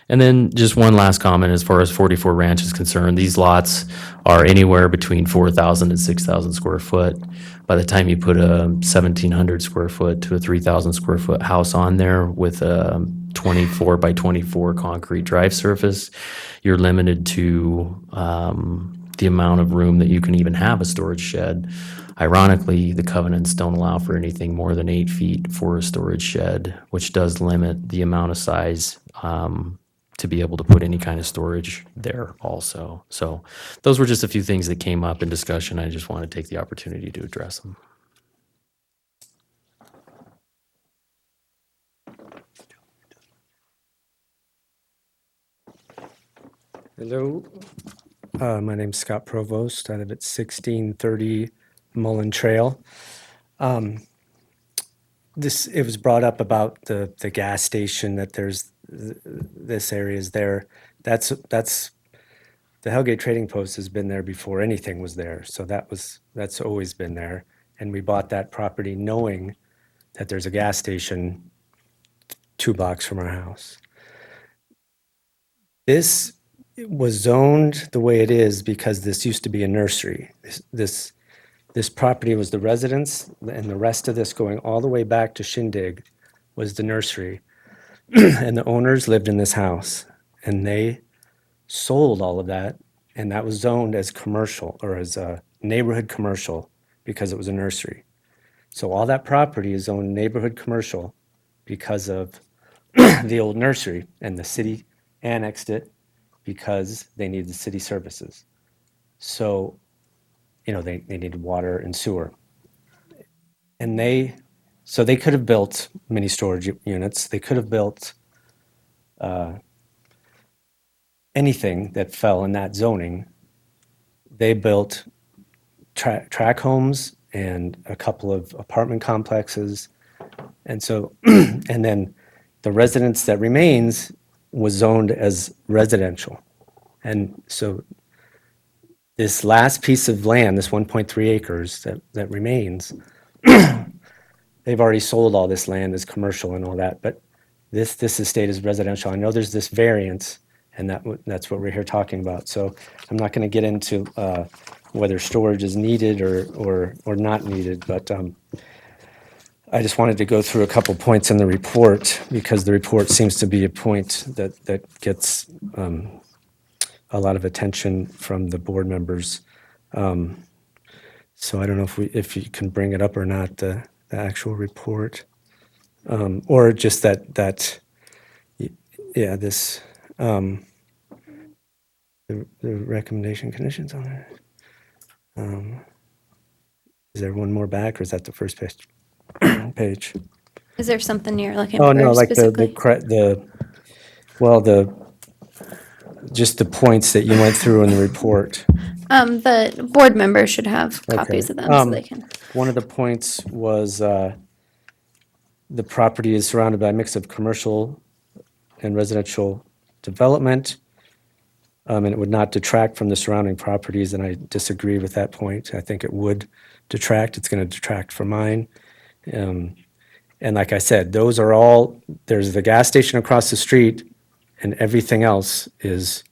And then just one last comment as far as 44 Ranch is concerned. These lots are anywhere between 4,000 and 6,000 square foot. By the time you put a 1,700 square foot to a 3,000 square foot house on there with a 24 by 24 concrete drive surface, you're limited to the amount of room that you can even have a storage shed. Ironically, the covenants don't allow for anything more than 8 feet for a storage shed, which does limit the amount of size to be able to put any kind of storage there also. So those were just a few things that came up in discussion. I just want to take the opportunity to address them. Hello, my name's Scott Provost. I live at 1630 Mullen Trail. It was brought up about the gas station, that there's this area is there. That's the Hellgate Trading Post has been there before anything was there. So that's always been there. And we bought that property knowing that there's a gas station 2 blocks from our house. This was zoned the way it is because this used to be a nursery. This property was the residence, and the rest of this going all the way back to Shindig was the nursery. And the owners lived in this house, and they sold all of that, and that was zoned as commercial, or as a neighborhood commercial, because it was a nursery. So all that property is zoned neighborhood commercial because of the old nursery, and the city annexed it because they needed the city services. So, they needed water and sewer. And so they could have built mini storage units. They could have built anything that fell in that zoning. They built track homes and a couple of apartment complexes. And so, and then the residence that remains was zoned as residential. And so this last piece of land, this 1.3 acres that remains, they've already sold all this land as commercial and all that, but this estate is residential. I know there's this variance, and that's what we're here talking about. So I'm not going to get into whether storage is needed or not needed, but I just wanted to go through a couple points in the report, because the report seems to be a point that gets a lot of attention from the board members. So I don't know if you can bring it up or not, the actual report, or just this, the recommendation conditions on it. Is there one more back, or is that the first page? Is there something you're looking Oh, for no, like specifically? just the points that you went through in the report. The board members should have copies of them so they can. One of the points was the property is surrounded by a mix of commercial and residential development, and it would not detract from the surrounding properties, and I disagree with that point. I think it would detract. It's going to detract from mine. And like I said, those are all, there's the gas station across the street, and everything else is,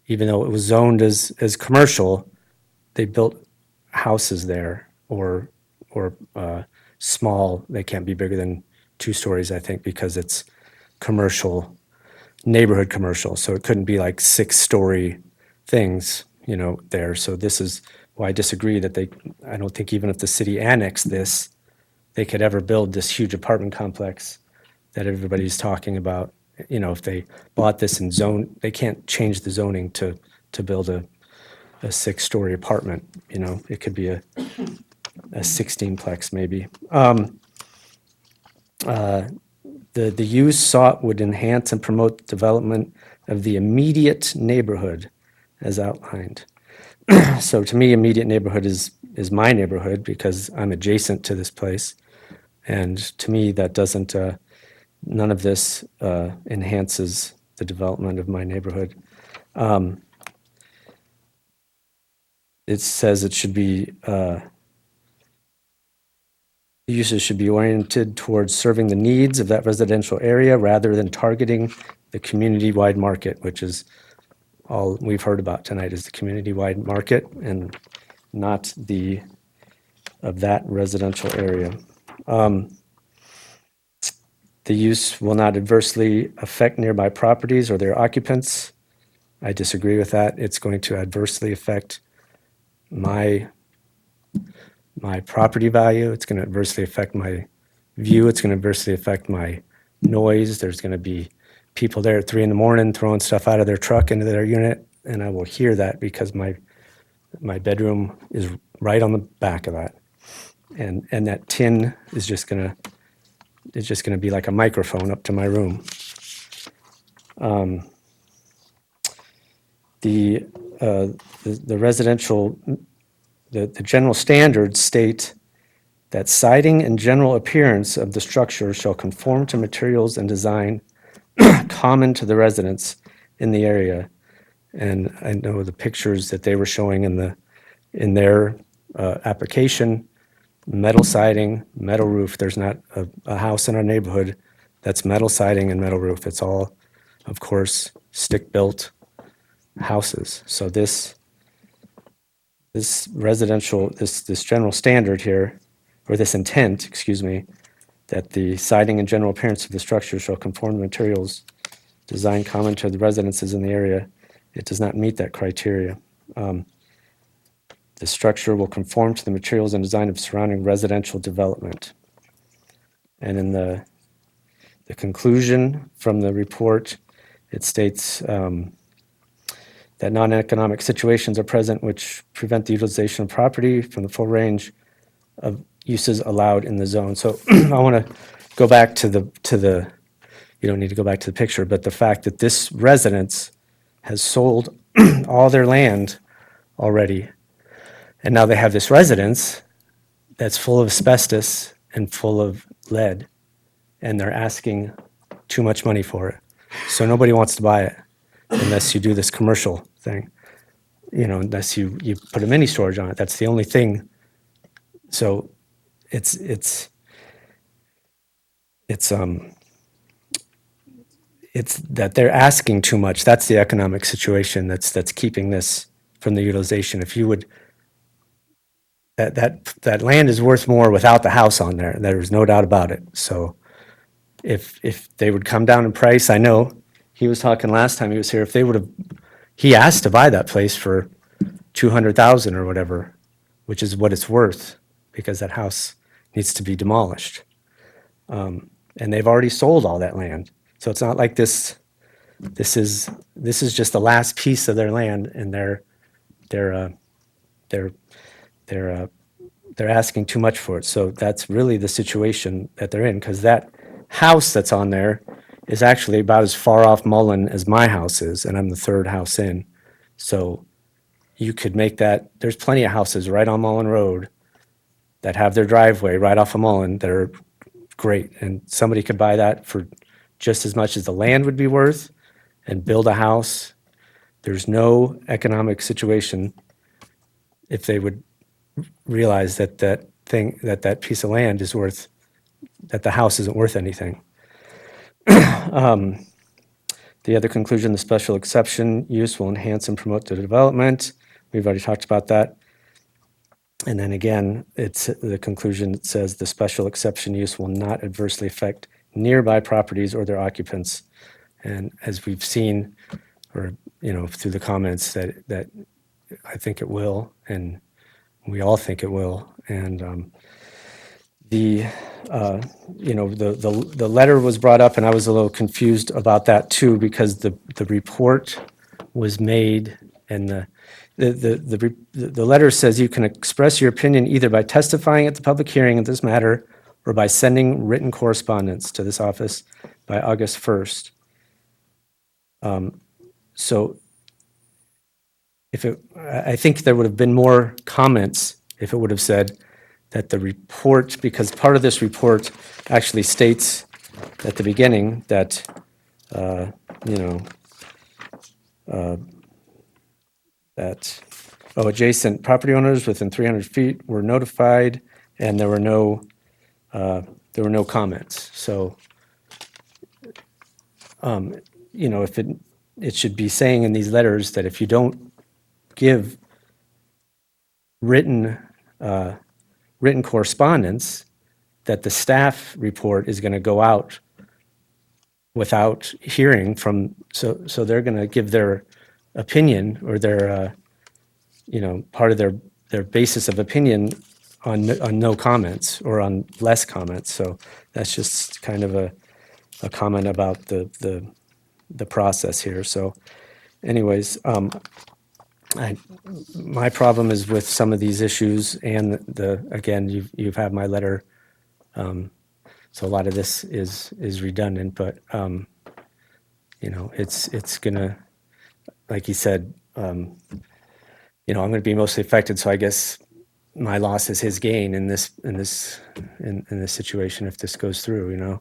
even though it was zoned as commercial, they built houses there, or small. They can't be bigger than 2 stories, I think, because it's commercial, neighborhood commercial. So it couldn't be like 6-story things, there. So this is why I disagree that I don't think even if the city annexed this, they could ever build this huge apartment complex that everybody's talking about. If they bought this and they can't change the zoning to build a 6-story apartment. It could be a 16-plex maybe. The use sought would enhance and promote development of the immediate neighborhood as outlined. So to me, immediate neighborhood is my neighborhood because I'm adjacent to this place. And to me, that doesn't, none of this enhances the development of my neighborhood. It says it should be, the uses should be oriented towards serving the needs of that residential area rather than targeting the community-wide market, which is all we've heard about tonight, is the community-wide market and not of that residential area. The use will not adversely affect nearby properties or their occupants. I disagree with that. It's going to adversely affect my property value. It's going to adversely affect my view. It's going to adversely affect my noise. There's going to be people there at 3 a.m. throwing stuff out of their truck into their unit, and I will hear that because my bedroom is right on the back of that. And that tin is just gonna be like a microphone up to my room. The residential, the general standards state that siding and general appearance of the structure shall conform to materials and design common to the residents in the area. And I know the pictures that they were showing in their application. Metal siding, metal roof. There's not a house in our neighborhood that's metal siding and metal roof. It's all, of course, stick-built houses. So this residential, this general standard here, or this intent, excuse me, that the siding and general appearance of the structure shall conform to materials designed common to the residences in the area, it does not meet that criteria. The structure will conform to the materials and design of surrounding residential development. And in the conclusion from the report, it states that non-economic situations are present which prevent the utilization of property from the full range of uses allowed in the zone. So I want to go back to the, you don't need to go back to the picture, but the fact that this residence has sold all their land already. And now they have this residence that's full of asbestos and full of lead, and they're asking too much money for it. So nobody wants to buy it unless you do this commercial thing, unless you put a mini storage on it. That's the only thing. So it's it's that they're asking too much. That's the economic situation that's keeping this from the utilization. If you would, that land is worth more without the house on there. There's no doubt about it. So if they would come down in price, I know he was talking last time he was here, if they would have, he asked to buy that place for 200,000 or whatever, which is what it's worth, because that house needs to be demolished. And they've already sold all that land. So it's not like this is just the last piece of their land, and they're asking too much for it. So that's really the situation that they're in, because that house that's on there is actually about as far off Mullen as my house is, and I'm the third house in. So you could make that, there's plenty of houses right on Mullen Road that have their driveway right off of Mullen that are great, and somebody could buy that for just as much as the land would be worth and build a house. There's no economic situation if they would realize that that piece of land is worth, that the house isn't worth anything. The other conclusion, the special exception use will enhance and promote the development. We've already talked about that. And then again, it's the conclusion that says the special exception use will not adversely affect nearby properties or their occupants. And as we've seen, or through the comments, that I think it will, and we all think it will. And the letter was brought up, and I was a little confused about that too, because the report was made, and the letter says you can express your opinion either by testifying at the public hearing of this matter or by sending written correspondence to this office by August 1st. So I think there would have been more comments if it would have said that the report, because part of this report actually states at the beginning that, adjacent property owners within 300 feet were notified, and there were no comments. So, if it should be saying in these letters that if you don't give written correspondence, that the staff report is going to go out without hearing from, so they're going to give their opinion or their, part of their basis of opinion on no comments or on less comments. So that's just kind of a comment about the process here. So anyways, my problem is with some of these issues, and again, you've had my letter, so a lot of this is redundant, but it's gonna, like he said, I'm gonna be mostly affected. So I guess my loss is his gain in this situation if this goes through.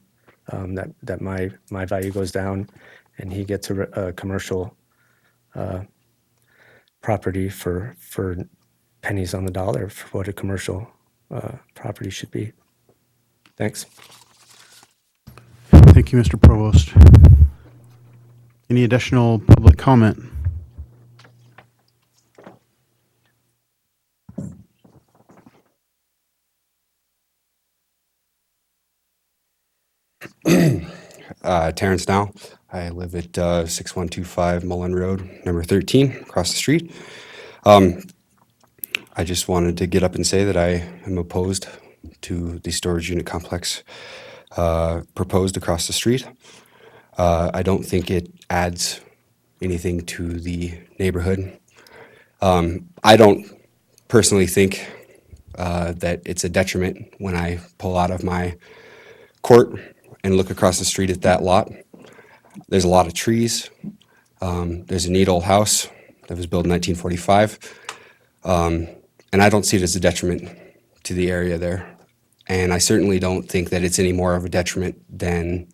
That my value goes down, and he gets a commercial property for pennies on the dollar for what a commercial property should be. Thanks. Thank you, Mr. Provost. Any additional public comment? Terrence Now. I live at 6125 Mullen Road, number 13, across the street. I just wanted to get up and say that I am opposed to the storage unit complex proposed across the street. I don't think it adds anything to the neighborhood. I don't personally think that it's a detriment when I pull out of my court and look across the street at that lot. There's a lot of trees. There's a neat old house that was built in 1945. And I don't see it as a detriment to the area there. And I certainly don't think that it's any more of a detriment than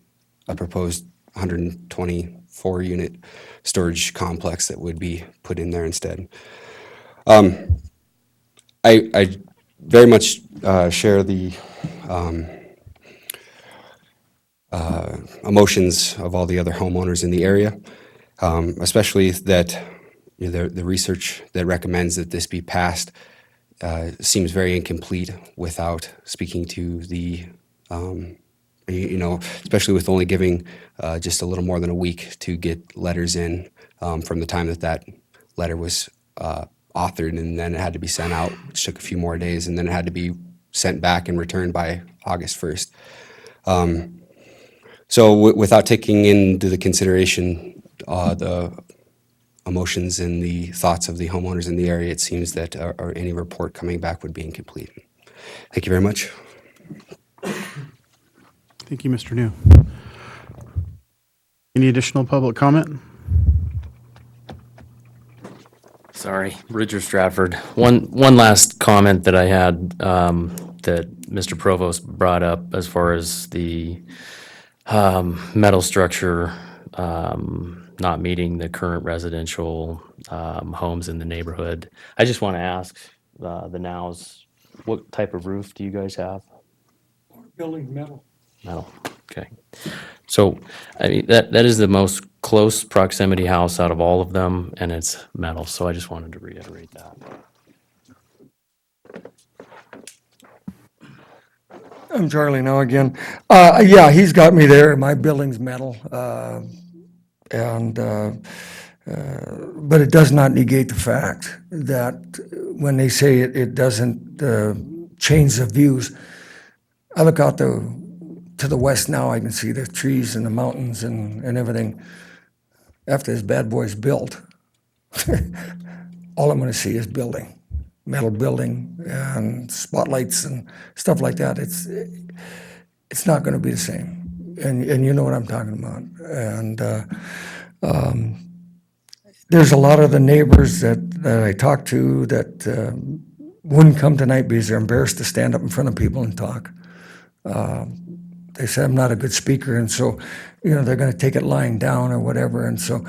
a proposed 124 unit storage complex that would be put in there instead. I very much share the emotions of all the other homeowners in the area, especially that the research that recommends that this be passed seems very incomplete without speaking to the, especially with only giving just a little more than a week to get letters in from the time that letter was authored, and then it had to be sent out, which took a few more days, and then it had to be sent back and returned by August 1st. So without taking into the consideration the emotions and the thoughts of the homeowners in the area, it seems that or any report coming back would be incomplete. Thank you very much. Thank you, Mr. New. Any additional public comment? Sorry, Richard Stratford. One last comment that I had that Mr. Provost brought up as far as the metal structure not meeting the current residential homes in the neighborhood. I just want to ask the Nows, what type of roof do you guys have? Building metal. Metal. Okay. So, I mean, that is the most close proximity house out of all of them, and it's metal. So I just wanted to reiterate that. I'm Charlie now again. Yeah, he's got me there. My building's metal. But it does not negate the fact that when they say it doesn't change the views, I look out to the west now, I can see the trees and the mountains and everything. After this bad boy's built, all I'm going to see is building, metal building and spotlights and stuff like that. It's not going to be the same, and you know what I'm talking about. And there's a lot of the neighbors that I talk to that wouldn't come tonight because they're embarrassed to stand up in front of people and talk. They say I'm not a good speaker, and so, they're going to take it lying down or whatever. And so,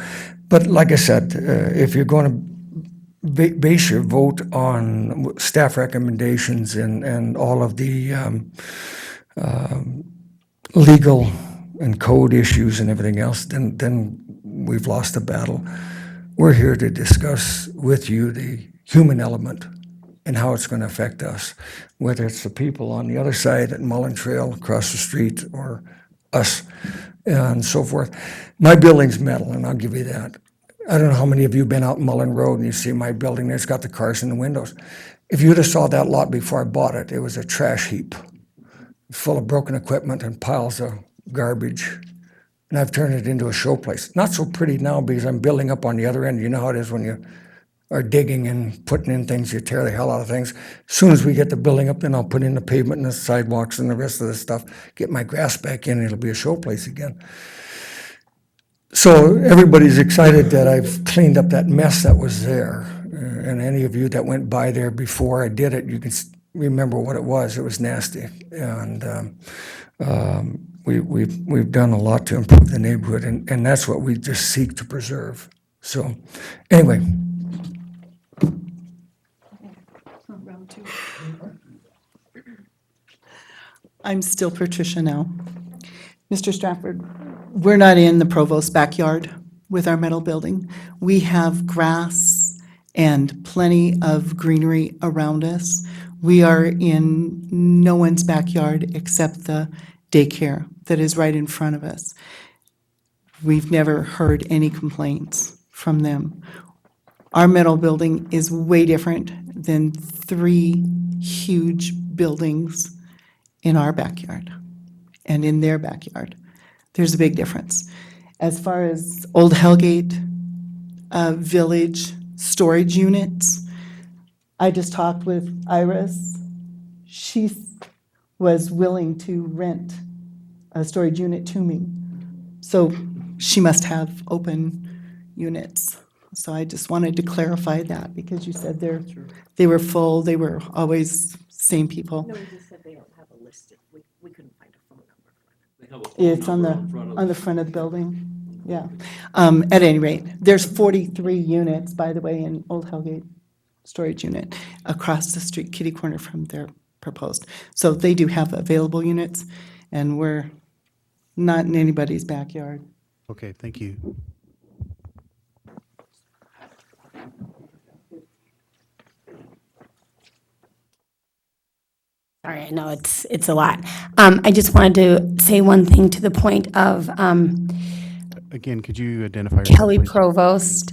but like I said, if you're going to base your vote on staff recommendations and all of the legal and code issues and everything else, then we've lost the battle. We're here to discuss with you the human element and how it's going to affect us, whether it's the people on the other side at Mullen Trail across the street or us and so forth. My building's metal, and I'll give you that. I don't know how many of you have been out Mullen Road and you see my building there. It's got the cars in the windows. If you'd have saw that lot before I bought it, it was a trash heap full of broken equipment and piles of garbage. And I've turned it into a show place. Not so pretty now because I'm building up on the other end. You know how it is when you are digging and putting in things, you tear the hell out of things. As soon as we get the building up, then I'll put in the pavement and the sidewalks and the rest of the stuff, get my grass back in, it'll be a show place again. So everybody's excited that I've cleaned up that mess that was there. And any of you that went by there before I did it, you can remember what it was. It was nasty. And we've done a lot to improve the neighborhood, and that's what we just seek to preserve. So anyway. I'm still Patricia now. Mr. Stratford, we're not in the provost's backyard with our metal building. We have grass and plenty of greenery around us. We are in no one's backyard except the daycare that is right in front of us. We've never heard any complaints from them. Our metal building is way different than 3 huge buildings in our backyard and in their backyard. There's a big difference. As far as Old Hellgate Village storage units, I just talked with Iris. She was willing to rent a storage unit to me. So she must have open units. So I just wanted to clarify that because you said they were full, they were always same people. No, we just said they don't have a list. We couldn't find a phone number. It's on the front of the building, yeah. At any rate, there's 43 units, by the way, in Old Hellgate storage unit across the street, kitty corner from their proposed. So they do have available units, and we're not in anybody's backyard. Okay, thank you. Sorry, I know it's a lot. I just wanted to say one thing to the point of Again, could you identify yourself, Kelly please? Provost,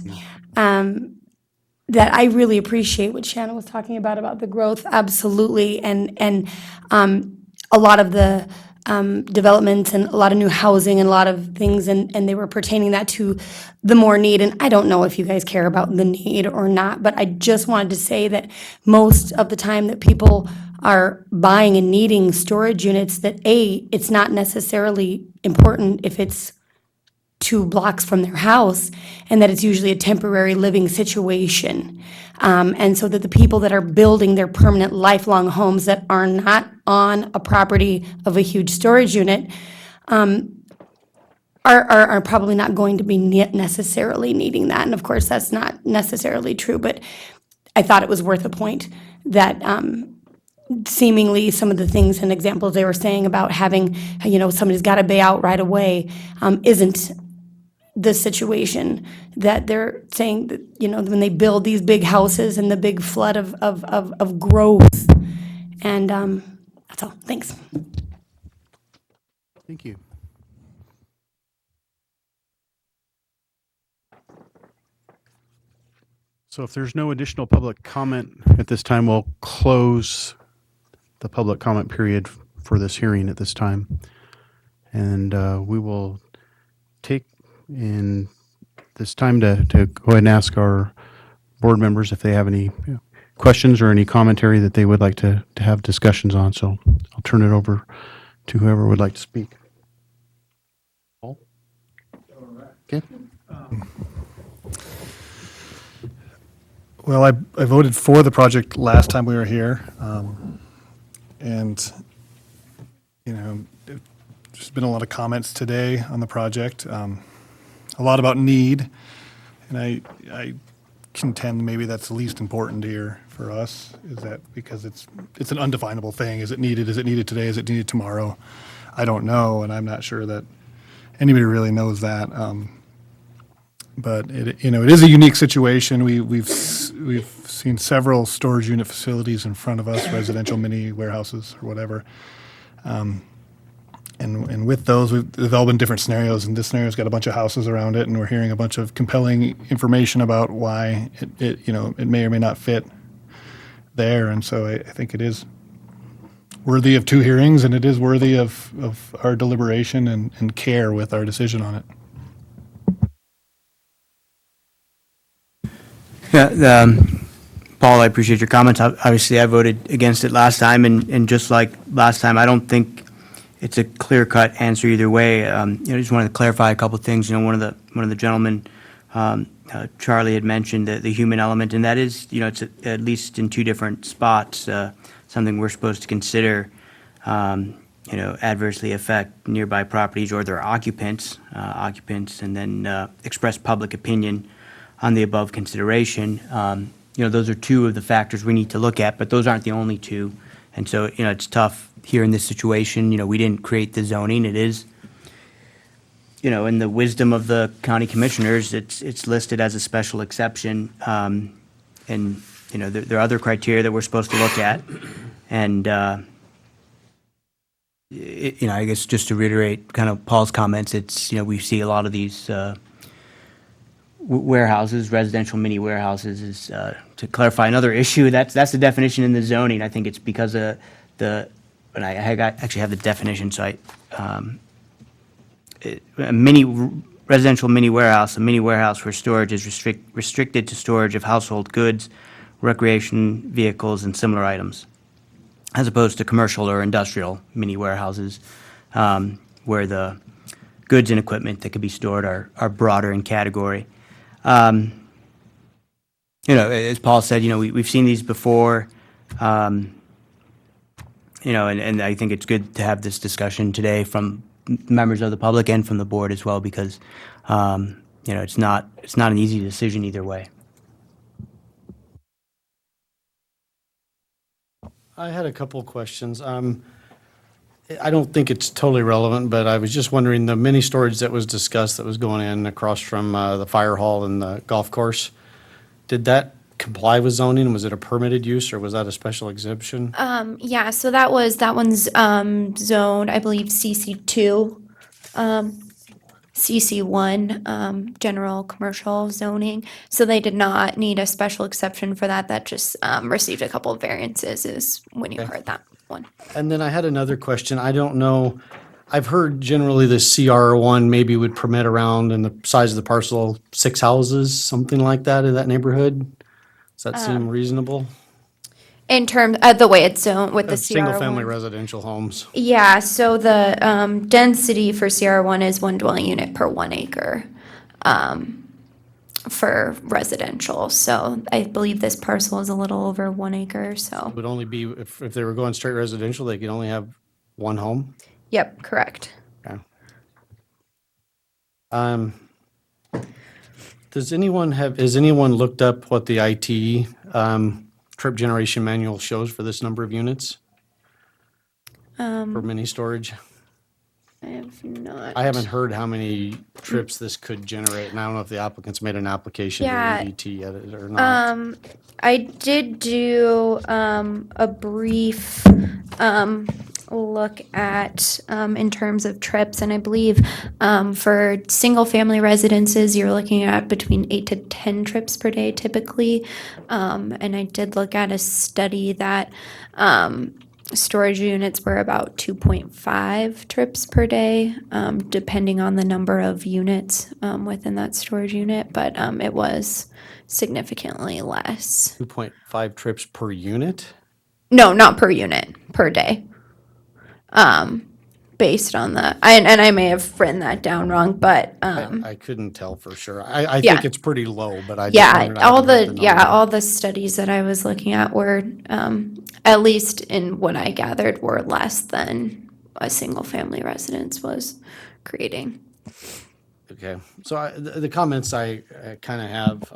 that I really appreciate what Shannon was talking about the growth, absolutely, and a lot of the developments and a lot of new housing and a lot of things, and they were pertaining that to the more need. And I don't know if you guys care about the need or not, but I just wanted to say that most of the time that people are buying and needing storage units, that it's not necessarily important if it's 2 blocks from their house, and that it's usually a temporary living situation. And so that the people that are building their permanent lifelong homes that are not on a property of a huge storage unit are probably not going to be necessarily needing that. And of course, that's not necessarily true, but I thought it was worth a point that seemingly some of the things and examples they were saying about having, somebody's got to pay out right away, isn't the situation that they're saying that, when they build these big houses and the big flood of growth. And that's all. Thanks. Thank you. So if there's no additional public comment at this time, we'll close the public comment period for this hearing at this time. And we will take in this time to go ahead and ask our board members if they have any questions or any commentary that they would like to have discussions on. So I'll turn it over to whoever would like to speak. Paul? Okay. Well, I voted for the project last time we were here. And, there's been a lot of comments today on the project, a lot about need. And I contend maybe that's the least important here for us, is that because it's an undefinable thing. Is it needed? Is it needed today? Is it needed tomorrow? I don't know, and I'm not sure that anybody really knows that. But it is a unique situation. We've seen several storage unit facilities in front of us, residential mini warehouses or whatever. And with those, they've all been different scenarios, and this scenario's got a bunch of houses around it, and we're hearing a bunch of compelling information about why it may or may not fit there. And so I think it is worthy of 2 hearings, and it is worthy of our deliberation and care with our decision on it. Yeah, Paul, I appreciate your comments. Obviously, I voted against it last time, and just like last time, I don't think it's a clear-cut answer either way. I just wanted to clarify a couple of things. One of the gentlemen, Charlie, had mentioned the human element, and that is, it's at least in 2 different spots, something we're supposed to consider, adversely affect nearby properties or their occupants, and then express public opinion on the above consideration. Those are 2 of the factors we need to look at, but those aren't the only 2. And so, it's tough here in this situation. We didn't create the zoning. It is, in the wisdom of the county commissioners, it's listed as a special exception. And, there are other criteria that we're supposed to look at. And, I guess just to reiterate kind of Paul's comments, it's, we see a lot of these warehouses, residential mini warehouses, is to clarify another issue. That's the definition in the zoning. I think it's because of and I actually have the definition. So a residential mini warehouse, a mini warehouse where storage is restricted to storage of household goods, recreation vehicles, and similar items, as opposed to commercial or industrial mini warehouses, where the goods and equipment that could be stored are broader in category. As Paul said, we've seen these before, and I think it's good to have this discussion today from members of the public and from the board as well, because, it's not an easy decision either way. I had a couple of questions. I don't think it's totally relevant, but I was just wondering, the mini storage that was discussed that was going in across from the fire hall and the golf course, did that comply with zoning? Was it a permitted use or was that a special exemption? Yeah, so that one's zoned, I believe, CC2, CC1, general commercial zoning. So they did not need a special exception for that. That just received a couple of variances is when you heard that one. And then I had another question. I don't know, I've heard generally the CR1 maybe would permit around in the size of the parcel, 6 houses, something like that in that neighborhood. Does that seem reasonable? In terms of the way it's zoned with the CR1. Single-family residential homes. Yeah, so the density for CR1 is 1 dwelling unit per 1 acre for residential. So I believe this parcel is a little over 1 acre, so. Would only be, if they were going straight residential, they could only have one home? Yep, correct. Okay. Has anyone looked up what the IT trip generation manual shows for this number of units for mini storage? I have not. I haven't heard how many trips this could generate, and I don't know if the applicants made an application to Yeah. EDT yet or not. I did do a brief look at in terms of trips, and I believe for single-family residences, you're looking at between 8 to 10 trips per day typically. And I did look at a study that storage units were about 2.5 trips per day, depending on the number of units within that storage unit, but it was significantly less. 2.5 trips per unit? No, not per unit, per day. Based on the, and I may have written that down wrong, but I couldn't tell for sure. I Yeah. think it's pretty low, but I just yeah, wondered, I haven't read the number. all the studies that I was looking at were, at least in what I gathered, were less than a single family residence was creating. Okay, so the comments I kind of have,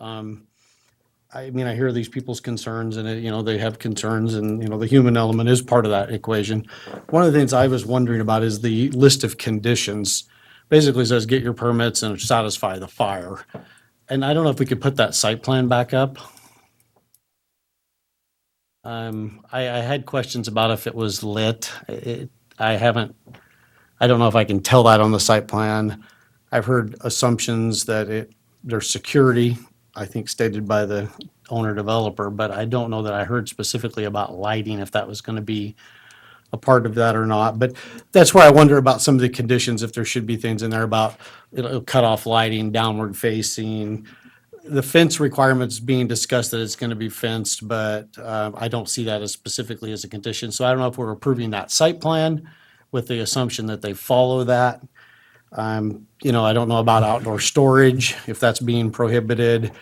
I mean, I hear these people's concerns and, they have concerns and, the human element is part of that equation. One of the things I was wondering about is the list of conditions. Basically says get your permits and satisfy the fire. And I don't know if we could put that site plan back up. I had questions about if it was lit. I don't know if I can tell that on the site plan. I've heard assumptions that there's security, I think stated by the owner developer, but I don't know that I heard specifically about lighting, if that was going to be a part of that or not. But that's where I wonder about some of the conditions, if there should be things in there about cut off lighting, downward facing. The fence requirements being discussed that it's going to be fenced, but I don't see that as specifically as a condition. So I don't know if we're approving that site plan with the assumption that they follow that. I don't know about outdoor storage, if that's being prohibited.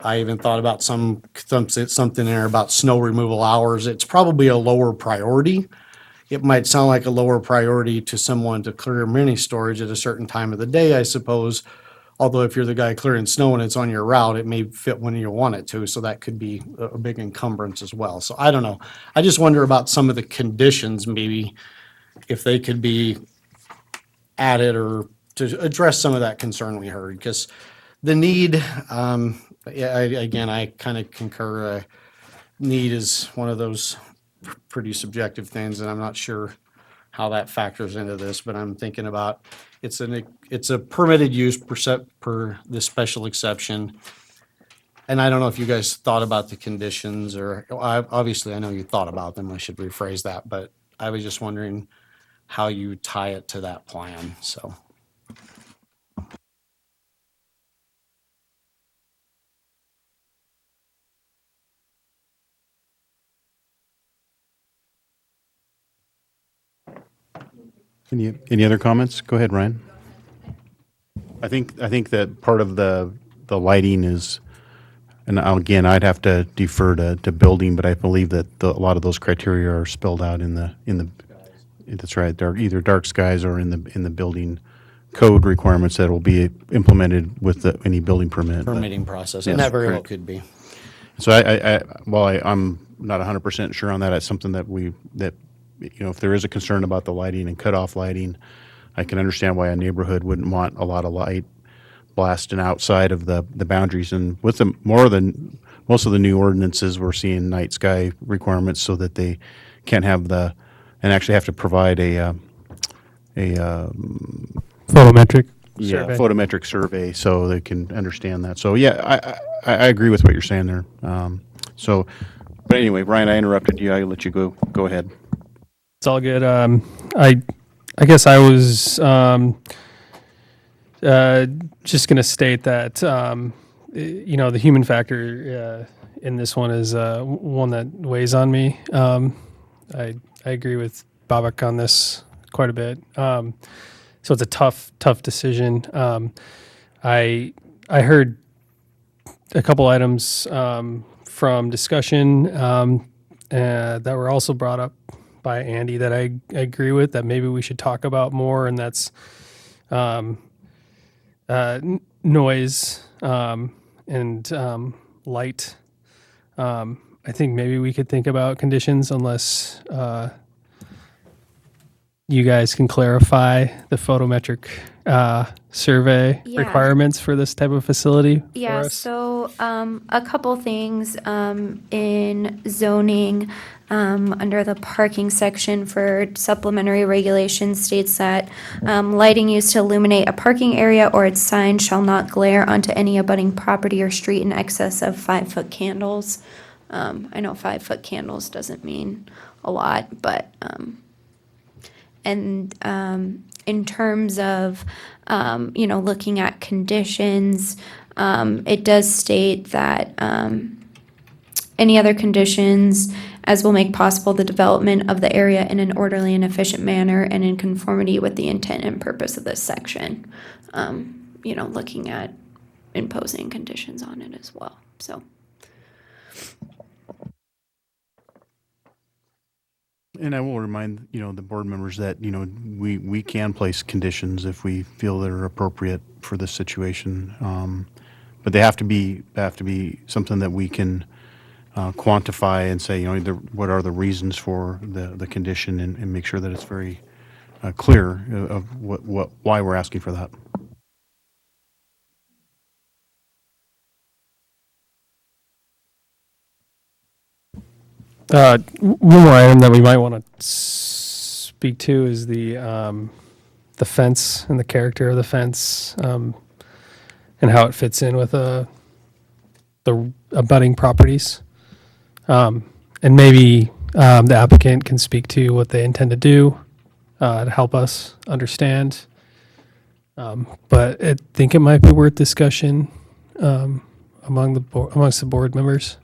I even thought about something there about snow removal hours. It's probably a lower priority. It might sound like a lower priority to someone to clear mini storage at a certain time of the day, I suppose. Although if you're the guy clearing snow and it's on your route, it may fit when you want it to. So that could be a big encumbrance as well. So I don't know. I just wonder about some of the conditions, maybe if they could be added or to address some of that concern we heard. Because the need, I kind of concur. Need is one of those pretty subjective things, and I'm not sure how that factors into this, but I'm thinking about it's a permitted use per the special exception. And I don't know if you guys thought about the conditions or obviously I know you thought about them. I should rephrase that, but I was just wondering how you tie it to that plan. So. Any other comments? Go ahead, Ryan. I think that part of the lighting is, and again, I'd have to defer to building, but I believe that a lot of those criteria are spelled out in the that's right, either dark skies or in the building code requirements that will be implemented with any building permit. Permitting process, Yes, and that very well correct. could be. So I'm not 100% sure on that. It's something that if there is a concern about the lighting and cutoff lighting, I can understand why a neighborhood wouldn't want a lot of light blasting outside of the boundaries. And with most of the new ordinances, we're seeing night sky requirements so that they can't have and actually have to provide a Photometric survey. photometric survey so they can understand that. So yeah, I agree with what you're saying there. But anyway, Ryan, I interrupted you. I'll let you go ahead. It's all good. I guess I was just going to state that the human factor in this one is one that weighs on me. I agree with Babak on this quite a bit. So it's a tough decision. I heard a couple items from discussion that were also brought up by Andy that I agree with, that maybe we should talk about more, and that's noise and light. I think maybe we could think about conditions unless you guys can clarify the photometric survey Yeah. requirements for this type of facility for Yeah, us. so a couple things in zoning under the parking section for supplementary regulations states that lighting used to illuminate a parking area or its sign shall not glare onto any abutting property or street in excess of 5-foot candles. I know 5-foot candles doesn't mean a lot, but in terms of looking at conditions, it does state that any other conditions as will make possible the development of the area in an orderly and efficient manner and in conformity with the intent and purpose of this section. Looking at imposing conditions on it as well. So. And I will remind, the board members that, we can place conditions if we feel they're appropriate for this situation. But they have to be something that we can quantify and say, what are the reasons for the condition, and make sure that it's very clear of why we're asking for that. One more item that we might want to speak to is the fence and the character of the fence, and how it fits in with the abutting properties. And maybe the applicant can speak to what they intend to do to help us understand. But I think it might be worth discussion amongst the board members.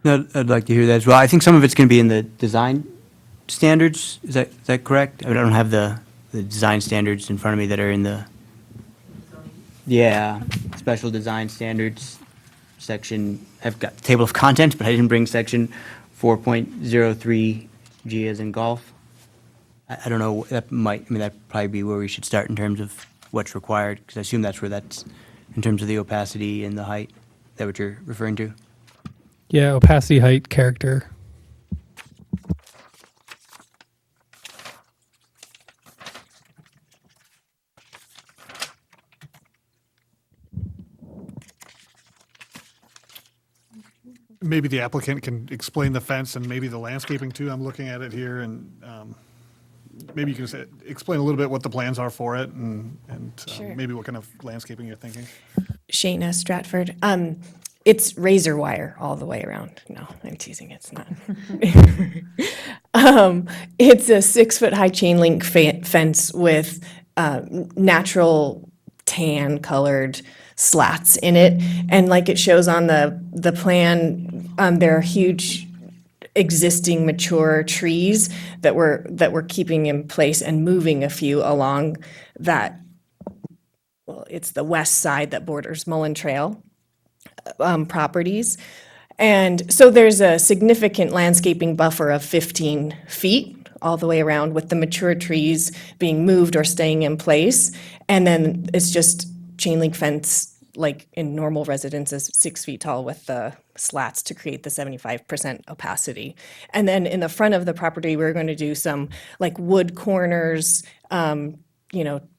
I'd like to hear that as well. I think some of it's going to be in the design standards. Is that correct? I don't have the design standards in front of me that are in the special design standards section. I've got the table of contents, but I didn't bring section 4.03 G as in golf. I don't know. That'd probably be where we should start in terms of what's required, because I assume that's where that's in terms of the opacity and the height. Is that what you're referring to? Yeah, opacity, height, character. Maybe the applicant can explain the fence and maybe the landscaping too. I'm looking at it here, and maybe you can explain a little bit what the plans are for it, and Sure. maybe what kind of landscaping you're thinking. Shayna Stratford. It's razor wire all the way around. No, I'm teasing. It's not. It's a 6-foot high chain link fence with natural tan colored slats in it. And like it shows on the plan, there are huge existing mature trees that we're keeping in place and moving a few along that. Well, it's the west side that borders Mullen Trail properties. And so there's a significant landscaping buffer of 15 feet all the way around, with the mature trees being moved or staying in place. And then it's just chain link fence like in normal residences, 6 feet tall with the slats to create the 75% opacity. And then in the front of the property, we're going to do some like wood corners,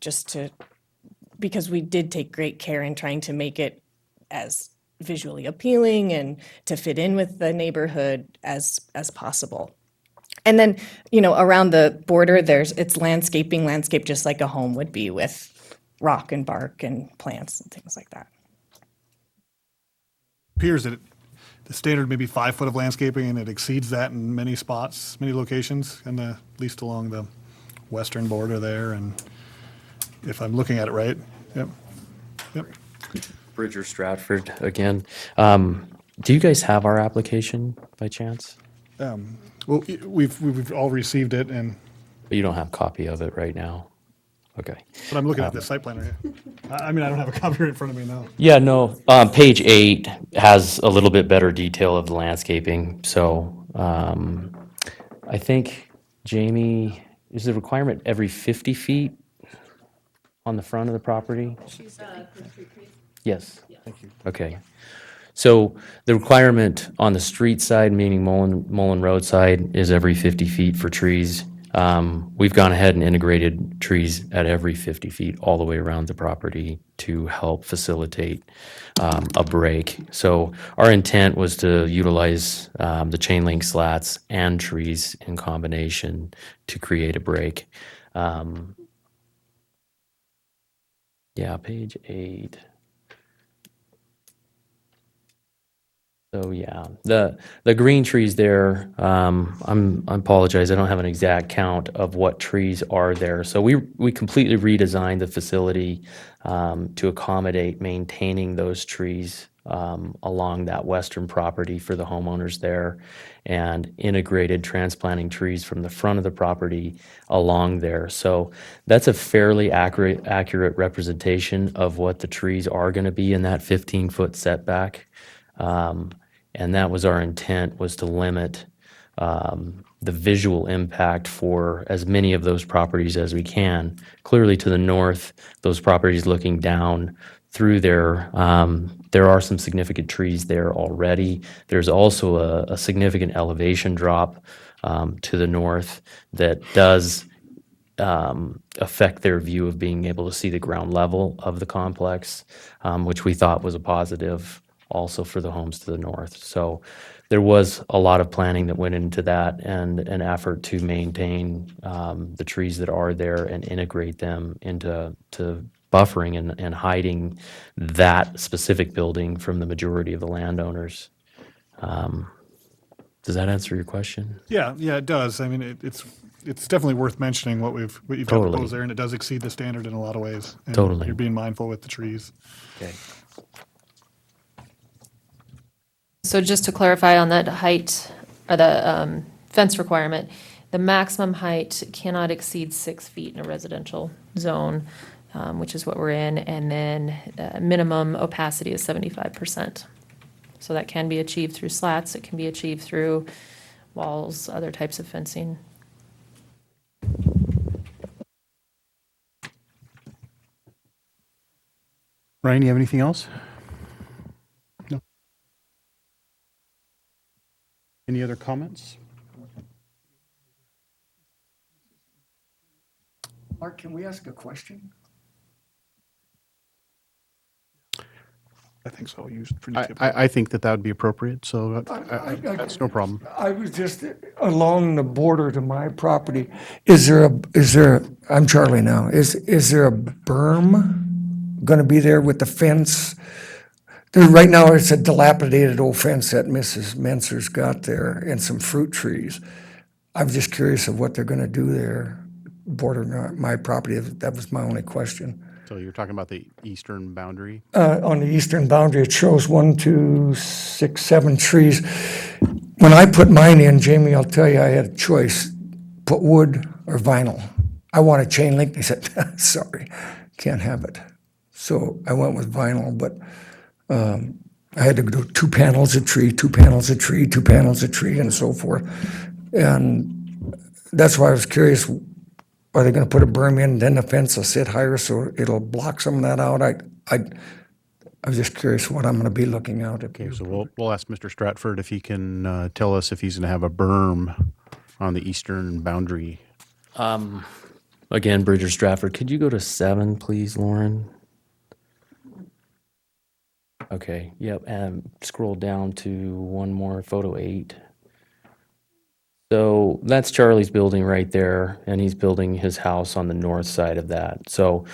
just to, because we did take great care in trying to make it as visually appealing and to fit in with the neighborhood as possible. And then, around the border, it's landscape just like a home would be, with rock and bark and plants and things like that. Appears that the standard may be 5 foot of landscaping, and it exceeds that in many spots, many locations, and at least along the western border there. And if I'm looking at it right, yep. Bridger Stratford again. Do you guys have our application by chance? Well, we've all received it, and But you don't have a copy of it right now? Okay. but I'm looking at the site plan right here. I mean, I don't have a copy in front of me now. Yeah, no, page 8 has a little bit better detail of the landscaping. So I think, Jamie, is the requirement every 50 feet on the front of the property? Yes. Thank you. Okay. So the requirement on the street side, meaning Mullen Road side, is every 50 feet for trees. We've gone ahead and integrated trees at every 50 feet all the way around the property to help facilitate a break. So our intent was to utilize the chain link slats and trees in combination to create a break. Yeah, page 8. So yeah, the green trees there, I apologize, I don't have an exact count of what trees are there. So we completely redesigned the facility to accommodate maintaining those trees along that western property for the homeowners there, and integrated transplanting trees from the front of the property along there. So that's a fairly accurate representation of what the trees are going to be in that 15-foot setback. And that was our intent, was to limit the visual impact for as many of those properties as we can. Clearly to the north, those properties looking down through there are some significant trees there already. There's also a significant elevation drop to the north that does affect their view of being able to see the ground level of the complex, which we thought was a positive also for the homes to the north. So there was a lot of planning that went into that, and an effort to maintain the trees that are there and integrate them into buffering and hiding that specific building from the majority of the landowners. Does that answer your question? Yeah, it does. I mean, it's definitely worth mentioning what you've got Totally. proposed there, and it does exceed the standard in a lot of ways. And Totally. You're being mindful with the trees. Okay. So just to clarify on that height, or the fence requirement, the maximum height cannot exceed 6 feet in a residential zone, which is what we're in, and then minimum opacity is 75%. So that can be achieved through slats, it can be achieved through walls, other types of fencing. Ryan, you have anything else? No. Any other comments? Mark, can we ask a question? I think so. Used pretty I think that would be appropriate, so that's no problem. I was just along the border to my property. Is there I'm Charlie now. Is there a berm gonna be there with the fence? Right now, it's a dilapidated old fence that Mrs. Menser's got there, and some fruit trees. I'm just curious of what they're gonna do there, bordering my property. That was my only question. So you're talking about the eastern boundary? On the eastern boundary, it shows 1, 2, 6, 7 trees. When I put mine in, Jamie, I'll tell you, I had a choice, put wood or vinyl. I want a chain link. They said, sorry, can't have it. So I went with vinyl, but I had to do 2 panels a tree, 2 panels a tree, 2 panels a tree, and so forth. And that's why I was curious, are they going to put a berm in, then the fence will sit higher so it'll block some of that out? I was just curious what I'm going to be looking at. Okay, so we'll ask Mr. Stratford if he can tell us if he's going to have a berm on the eastern boundary. Again, Bridger Stratford, could you go to 7, please, Lauren? Okay, yep, and scroll down to one more, photo 8. So that's Charlie's building right there, and he's building his house on the north side of that. So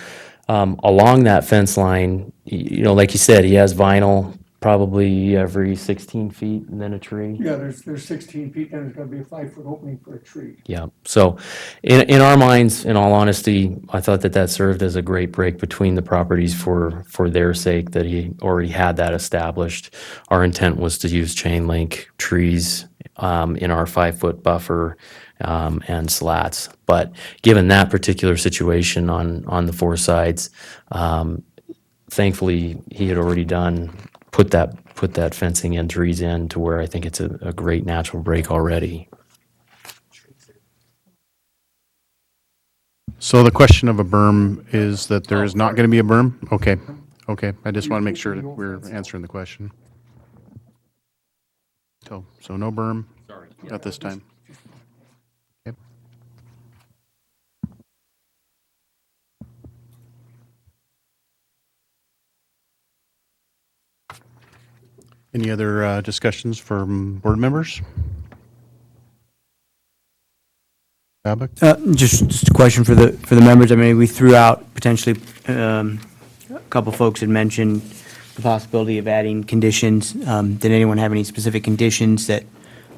along that fence line, you know, like you said, he has vinyl probably every 16 feet and then a tree. Yeah, there's 16 feet, and there's going to be a 5-foot opening for a tree. Yeah. So in our minds, in all honesty, I thought that that served as a great break between the properties for their sake, that he already had that established. Our intent was to use chain link trees in our 5-foot buffer and slats. But given that particular situation on the 4 sides, thankfully he had already put that fencing and trees in to where I think it's a great natural break already. So the question of a berm is that there is not going to be a berm? Okay, okay. I just want to make sure that we're answering the question. So no berm at this time. Okay. Any other discussions from board members? Just a question for the members. I mean, we threw out potentially, a couple folks had mentioned the possibility of adding conditions. Did anyone have any specific conditions that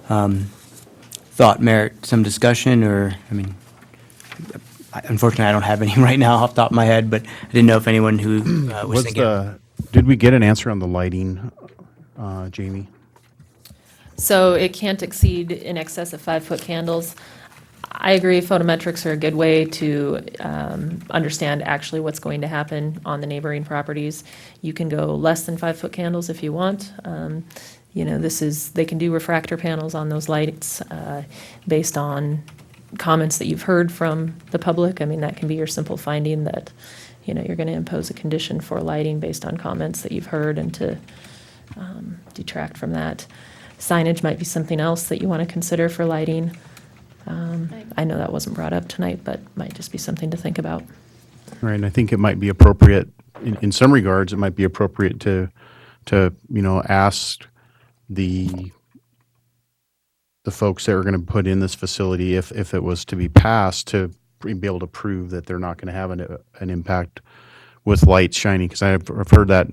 thought merit some discussion, or, I mean, unfortunately, I don't have any right now off the top of my head, but I didn't know if anyone who was thinking. Did we get an answer on the lighting, Jamie? So it can't exceed in excess of 5-foot candles. I agree, photometrics are a good way to understand actually what's going to happen on the neighboring properties. You can go less than 5-foot candles if you want. You know, they can do refractor panels on those lights based on comments that you've heard from the public. I mean, that can be your simple finding that, you know, you're going to impose a condition for lighting based on comments that you've heard, and to detract from that. Signage might be something else that you want to consider for lighting. I know that wasn't brought up tonight, but might just be something to think about. Right, and I think it might be appropriate, in some regards, it might be appropriate to you know, ask the folks that are going to put in this facility, if it was to be passed, to be able to prove that they're not going to have an impact with lights shining, because I've heard that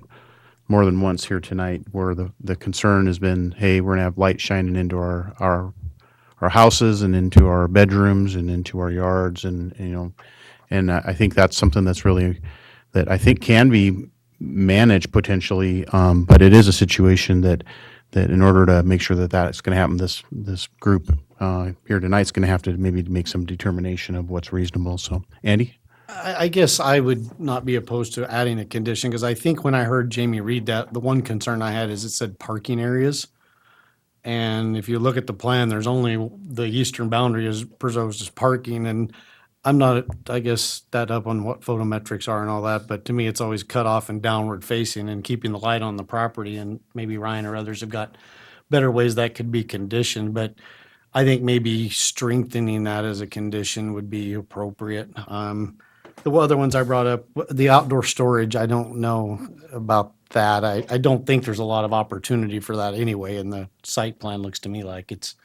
more than once here tonight, where the concern has been, hey, we're going to have light shining into our houses and into our bedrooms and into our yards, and you know, and I think that's something that's really, that I think can be managed potentially, but it is a situation that in order to make sure that that's going to happen, this group here tonight is going to have to maybe make some determination of what's reasonable. So, Andy? I guess I would not be opposed to adding a condition, because I think when I heard Jamie read that, the one concern I had is it said parking areas. And if you look at the plan, there's only the eastern boundary is proposed as parking, and I'm not, I guess, that up on what photometrics are and all that, but to me, it's always cut off and downward facing and keeping the light on the property, and maybe Ryan or others have got better ways that could be conditioned, but I think maybe strengthening that as a condition would be appropriate. The other ones I brought up, the outdoor storage, I don't know about that. I don't think there's a lot of opportunity for that anyway, and the site plan looks to me like it's.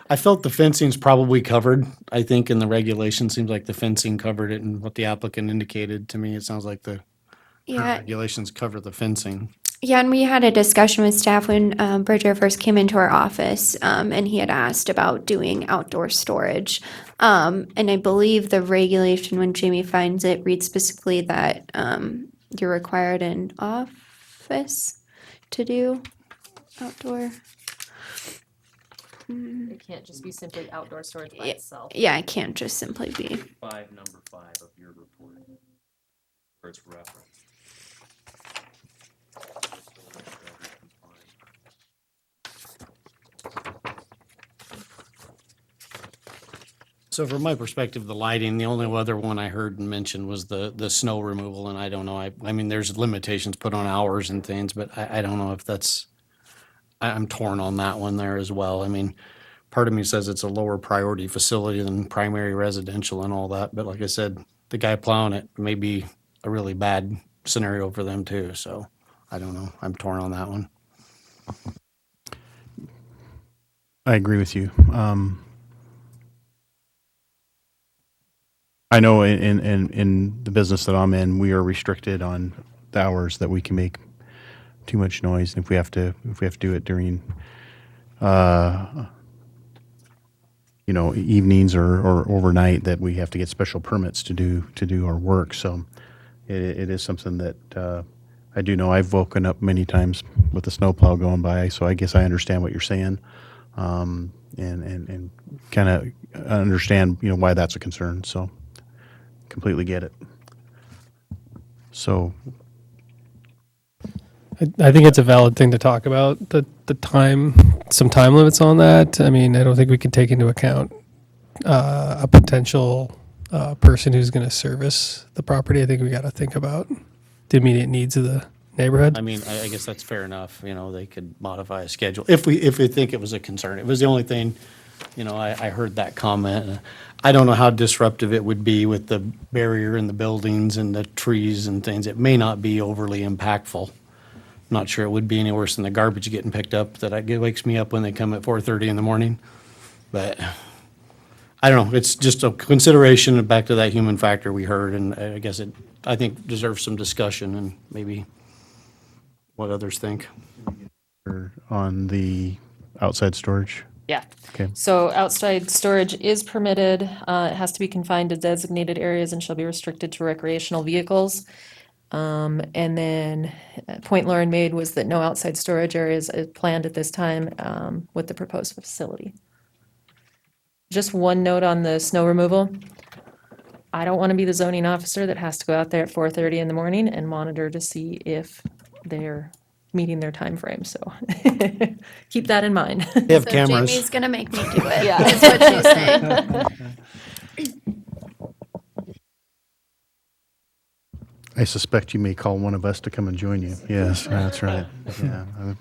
I felt the fencing's probably covered. I think in the regulation, seems like the fencing covered it, and what the applicant indicated to me, it sounds like the Yeah. regulations cover the fencing. Yeah, and we had a discussion with staff when Bridger first came into our office, and he had asked about doing outdoor storage. And I believe the regulation, when Jamie finds it, reads specifically that you're required an office to do outdoor. It can't just be simply outdoor storage by itself. Yeah, it can't just simply be. Number 5 of your report, where it's referenced. So from my perspective, the lighting, the only other one I heard mentioned was the snow removal, and I don't know, I mean, there's limitations put on hours and things, but I don't know if that's, I'm torn on that one there as well. I mean, part of me says it's a lower priority facility than primary residential and all that, but like I said, the guy plowing it may be a really bad scenario for them too, so I don't know. I'm torn on that one. I agree with you. I know in the business that I'm in, we are restricted on the hours that we can make too much noise. And if we have to do it during, evenings or overnight, that we have to get special permits to do our work. So it is something that I do know. I've woken up many times with the snowplow going by, so I guess I understand what you're saying, and kind of understand why that's a concern. So completely get it. So I think it's a valid thing to talk about, the time, some time limits on that. I mean, I don't think we can take into account a potential person who's going to service the property. I think we got to think about the immediate needs of the neighborhood. I mean, I guess that's fair enough, they could modify a schedule if we think it was a concern. It was the only thing, I heard that comment. I don't know how disruptive it would be with the barrier and the buildings and the trees and things. It may not be overly impactful. Not sure it would be any worse than the garbage getting picked up it wakes me up when they come at 4:30 in the morning. But I don't know, it's just a consideration back to that human factor we heard, and I guess I think deserves some discussion and maybe what others think. on the outside storage. Yeah. Okay. So outside storage is permitted. It has to be confined to designated areas and shall be restricted to recreational vehicles. And then point Lauren made was that no outside storage areas is planned at this time with the proposed facility. Just one note on the snow removal. I don't want to be the zoning officer that has to go out there at 4:30 in the morning and monitor to see if they're meeting their time frame. So keep that in mind. They have So cameras. Jamie's gonna make me do it, Yeah. is what she's saying. I suspect you may call one of us to come and join you. Yes, that's right. Yeah.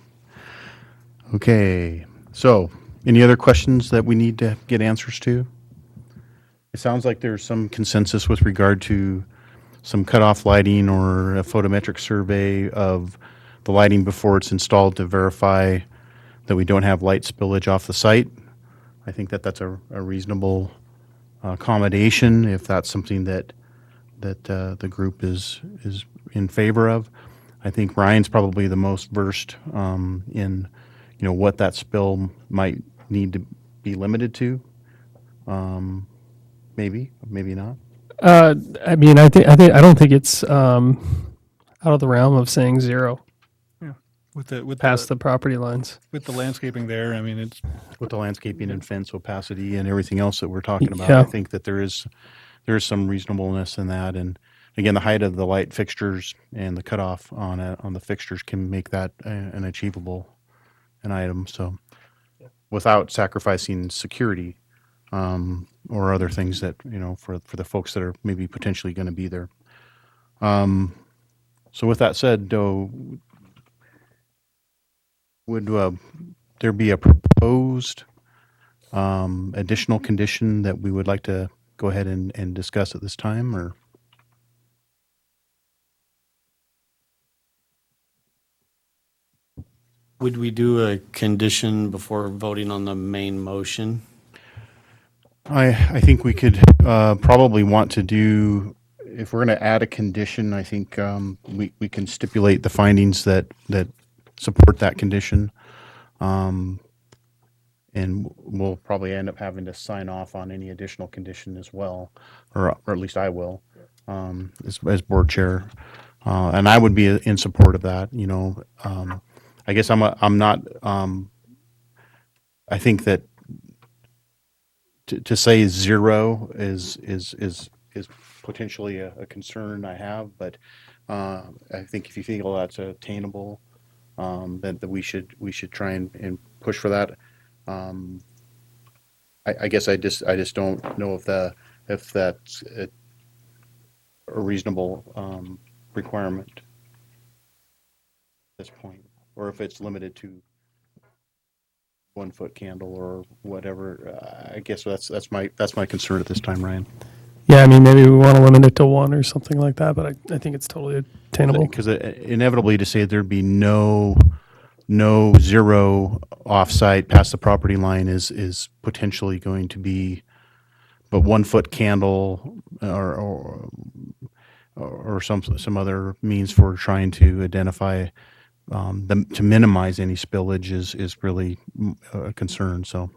Okay. So, any other questions that we need to get answers to? It sounds like there's some consensus with regard to some cutoff lighting or a photometric survey of the lighting before it's installed to verify that we don't have light spillage off the site. I think that's a reasonable accommodation if that's something that the group is in favor of. I think Ryan's probably the most versed in what that spill might need to be limited to. Maybe not. I mean, I don't think it's out of the realm of saying zero With past the property lines. with the landscaping there, I mean, it's With the landscaping and fence opacity and everything else that we're talking about, Yeah. I think that there is some reasonableness in that. And again, the height of the light fixtures and the cutoff on the fixtures can make that an achievable an item. So without sacrificing security or other things that for the folks that are maybe potentially going to be there. So with that said, would there be a proposed additional condition that we would like to go ahead and discuss at this time, or? Would we do a condition before voting on the main motion? I think we could probably want to do, if we're going to add a condition, I think we can stipulate the findings that support that condition. And we'll probably end up having to sign off on any additional condition as well, or at least I will, as board chair. And I would be in support of that, I guess I'm not, I think that to say zero is potentially a concern I have, but I think if you feel that's attainable, that we should try and push for that. I guess I just don't know if that's a reasonable requirement at this point, or if it's limited to 1 foot candle or whatever. I guess that's my concern at this time, Ryan. Yeah, I mean, maybe we want to limit it to one or something like that, but I think it's totally attainable. Because inevitably to say there'd be no zero offsite past the property line is potentially going to be, but 1 foot candle or some other means for trying to identify to minimize any spillage is really a concern. So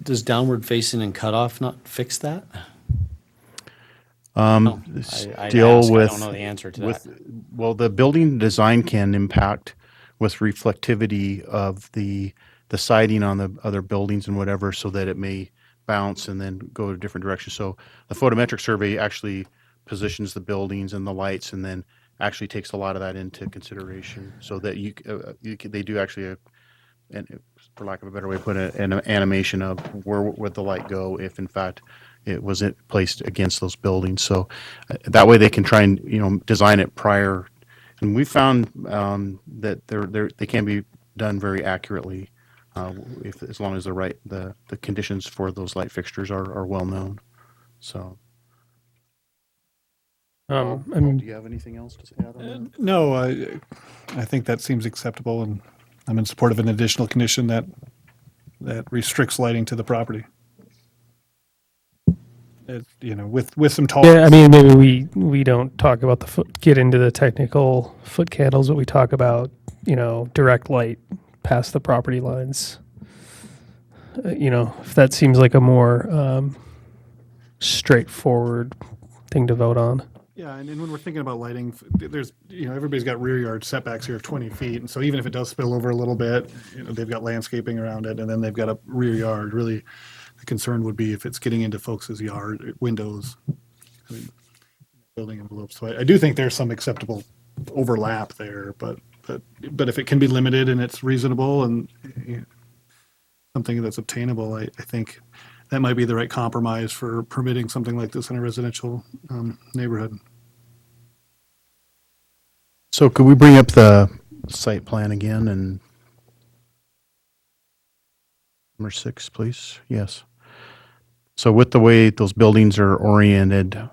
Does downward facing and cutoff not fix that? still I with don't know the answer to with that. well, the building design can impact with reflectivity of the siding on the other buildings and whatever, so that it may bounce and then go a different direction. So the photometric survey actually positions the buildings and the lights, and then actually takes a lot of that into consideration, so that they do actually and for lack of a better way to put it, an animation of where would the light go if in fact it wasn't placed against those buildings. So that way they can try and design it prior. And we found that they can be done very accurately if as long as the conditions for those light fixtures are well known. So. Paul, do you have anything else to add on that? No, I think that seems acceptable, and I'm in support of an additional condition that restricts lighting to the property. With some tall. Yeah, I mean, maybe we don't talk about get into the technical foot candles, but we talk about, direct light past the property lines. If that seems like a more straightforward thing to vote on. Yeah, and when we're thinking about lighting, there's, everybody's got rear yard setbacks here of 20 feet. And so even if it does spill over a little bit, they've got landscaping around it, and then they've got a rear yard. Really, the concern would be if it's getting into folks' yard, windows, building envelopes. So I do think there's some acceptable overlap there, but if it can be limited and it's reasonable and something that's obtainable, I think that might be the right compromise for permitting something like this in a residential neighborhood. So could we bring up the site plan again and number 6, please? Yes. So with the way those buildings are oriented,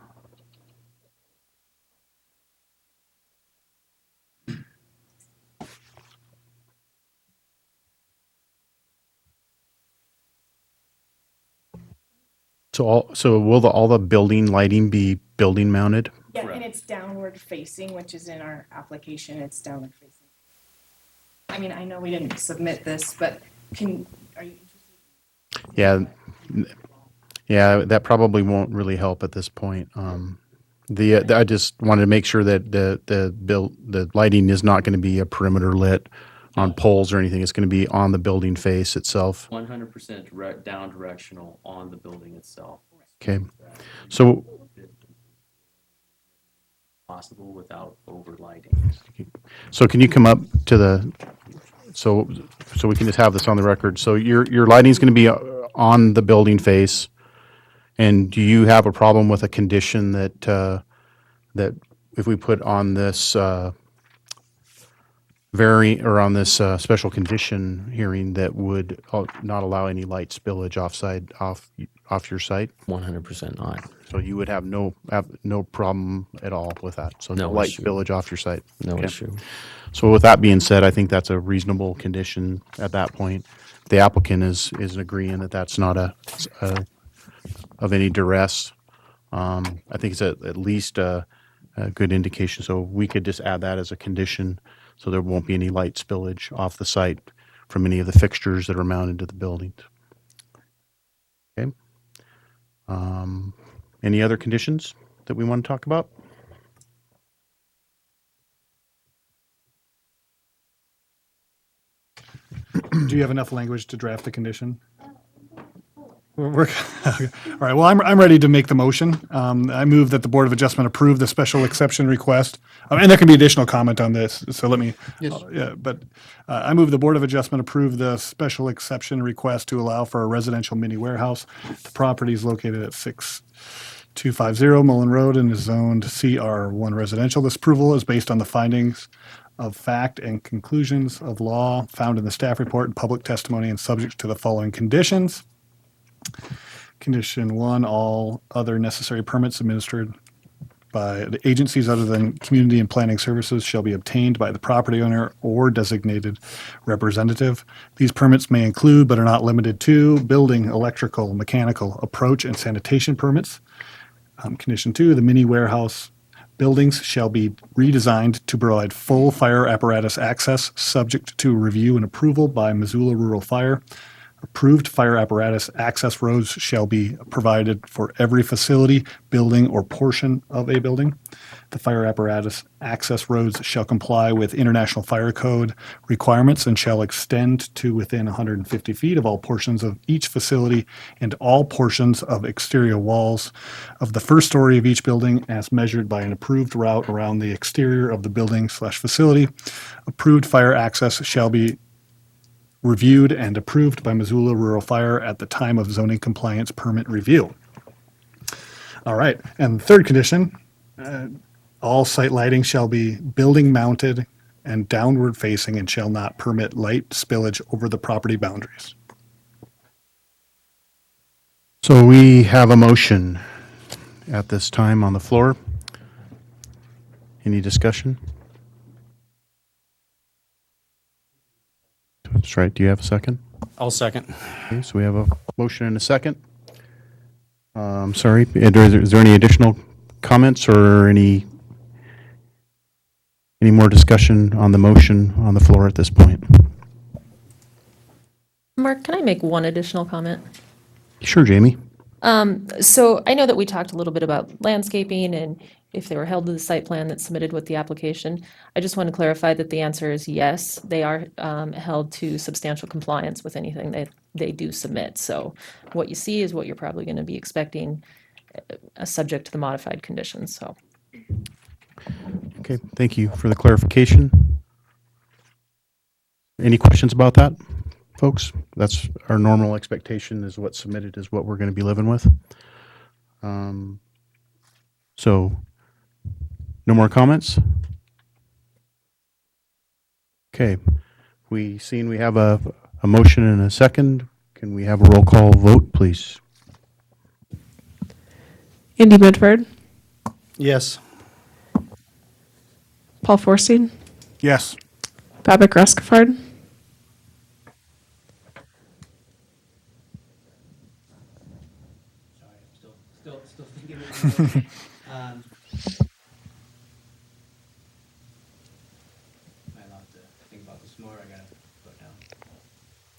so will all the building lighting be building mounted? Yeah, and it's downward facing, which is in our application, it's downward facing. I mean, I know we didn't submit this, but are you interested? Yeah, that probably won't really help at this point. I just wanted to make sure that the lighting is not going to be a perimeter lit on poles or anything. It's going to be on the building face itself. 100% down directional on the building itself. Okay. So Possible without overlighting. So can you come up to so we can just have this on the record. So your lighting is going to be on the building face, and do you have a problem with a condition that if we put on this on this special condition hearing that would not allow any light spillage off your site? 100% not. So you would have no problem at all with that. So no No light issue. spillage off your site. No Okay. issue. So with that being said, I think that's a reasonable condition at that point. The applicant is agreeing that that's not of any duress. I think it's at least a good indication. So we could just add that as a condition, so there won't be any light spillage off the site from any of the fixtures that are mounted to the buildings. Okay. Any other conditions that we want to talk about? Do you have enough language to draft a condition? All right, well, I'm ready to make the motion. I move that the Board of Adjustment approve the special exception request. And there can be additional comment on this, so let me. Yes. Yeah, but I move the Board of Adjustment approve the special exception request to allow for a residential mini warehouse. The property is located at 6250 Mullen Road and is zoned CR1 residential. This approval is based on the findings of fact and conclusions of law found in the staff report and public testimony and subject to the following conditions. Condition 1, all other necessary permits administered by the agencies other than Community and Planning Services shall be obtained by the property owner or designated representative. These permits may include, but are not limited to, building, electrical, mechanical, approach, and sanitation permits. Condition 2, the mini warehouse buildings shall be redesigned to provide full fire apparatus access, subject to review and approval by Missoula Rural Fire. Approved fire apparatus access roads shall be provided for every facility, building, or portion of a building. The fire apparatus access roads shall comply with International Fire Code requirements and shall extend to within 150 feet of all portions of each facility and all portions of exterior walls of the first story of each building as measured by an approved route around the exterior of the building/facility. Approved fire access shall be reviewed and approved by Missoula Rural Fire at the time of zoning compliance permit review. All right, and the third condition, all site lighting shall be building mounted and downward facing and shall not permit light spillage over the property boundaries. So we have a motion at this time on the floor. Any discussion? That's right. Do you have a second? I'll second. Okay, so we have a motion and a second. Sorry, is there any additional comments or any more discussion on the motion on the floor at this point? Mark, can I make one additional comment? Sure, Jamie. So I know that we talked a little bit about landscaping and if they were held to the site plan that's submitted with the application. I just want to clarify that the answer is yes, they are held to substantial compliance with anything that they do submit. So what you see is what you're probably going to be expecting, subject to the modified conditions, so. Okay, thank you for the clarification. Any questions about that, folks? That's our normal expectation, is what's submitted is what we're going to be living with. So, no more comments? Okay, we have a motion and a second. Can we have a roll call vote, please? Andy Medford, Yes. Paul Forstein, Yes. Babak Reskafard,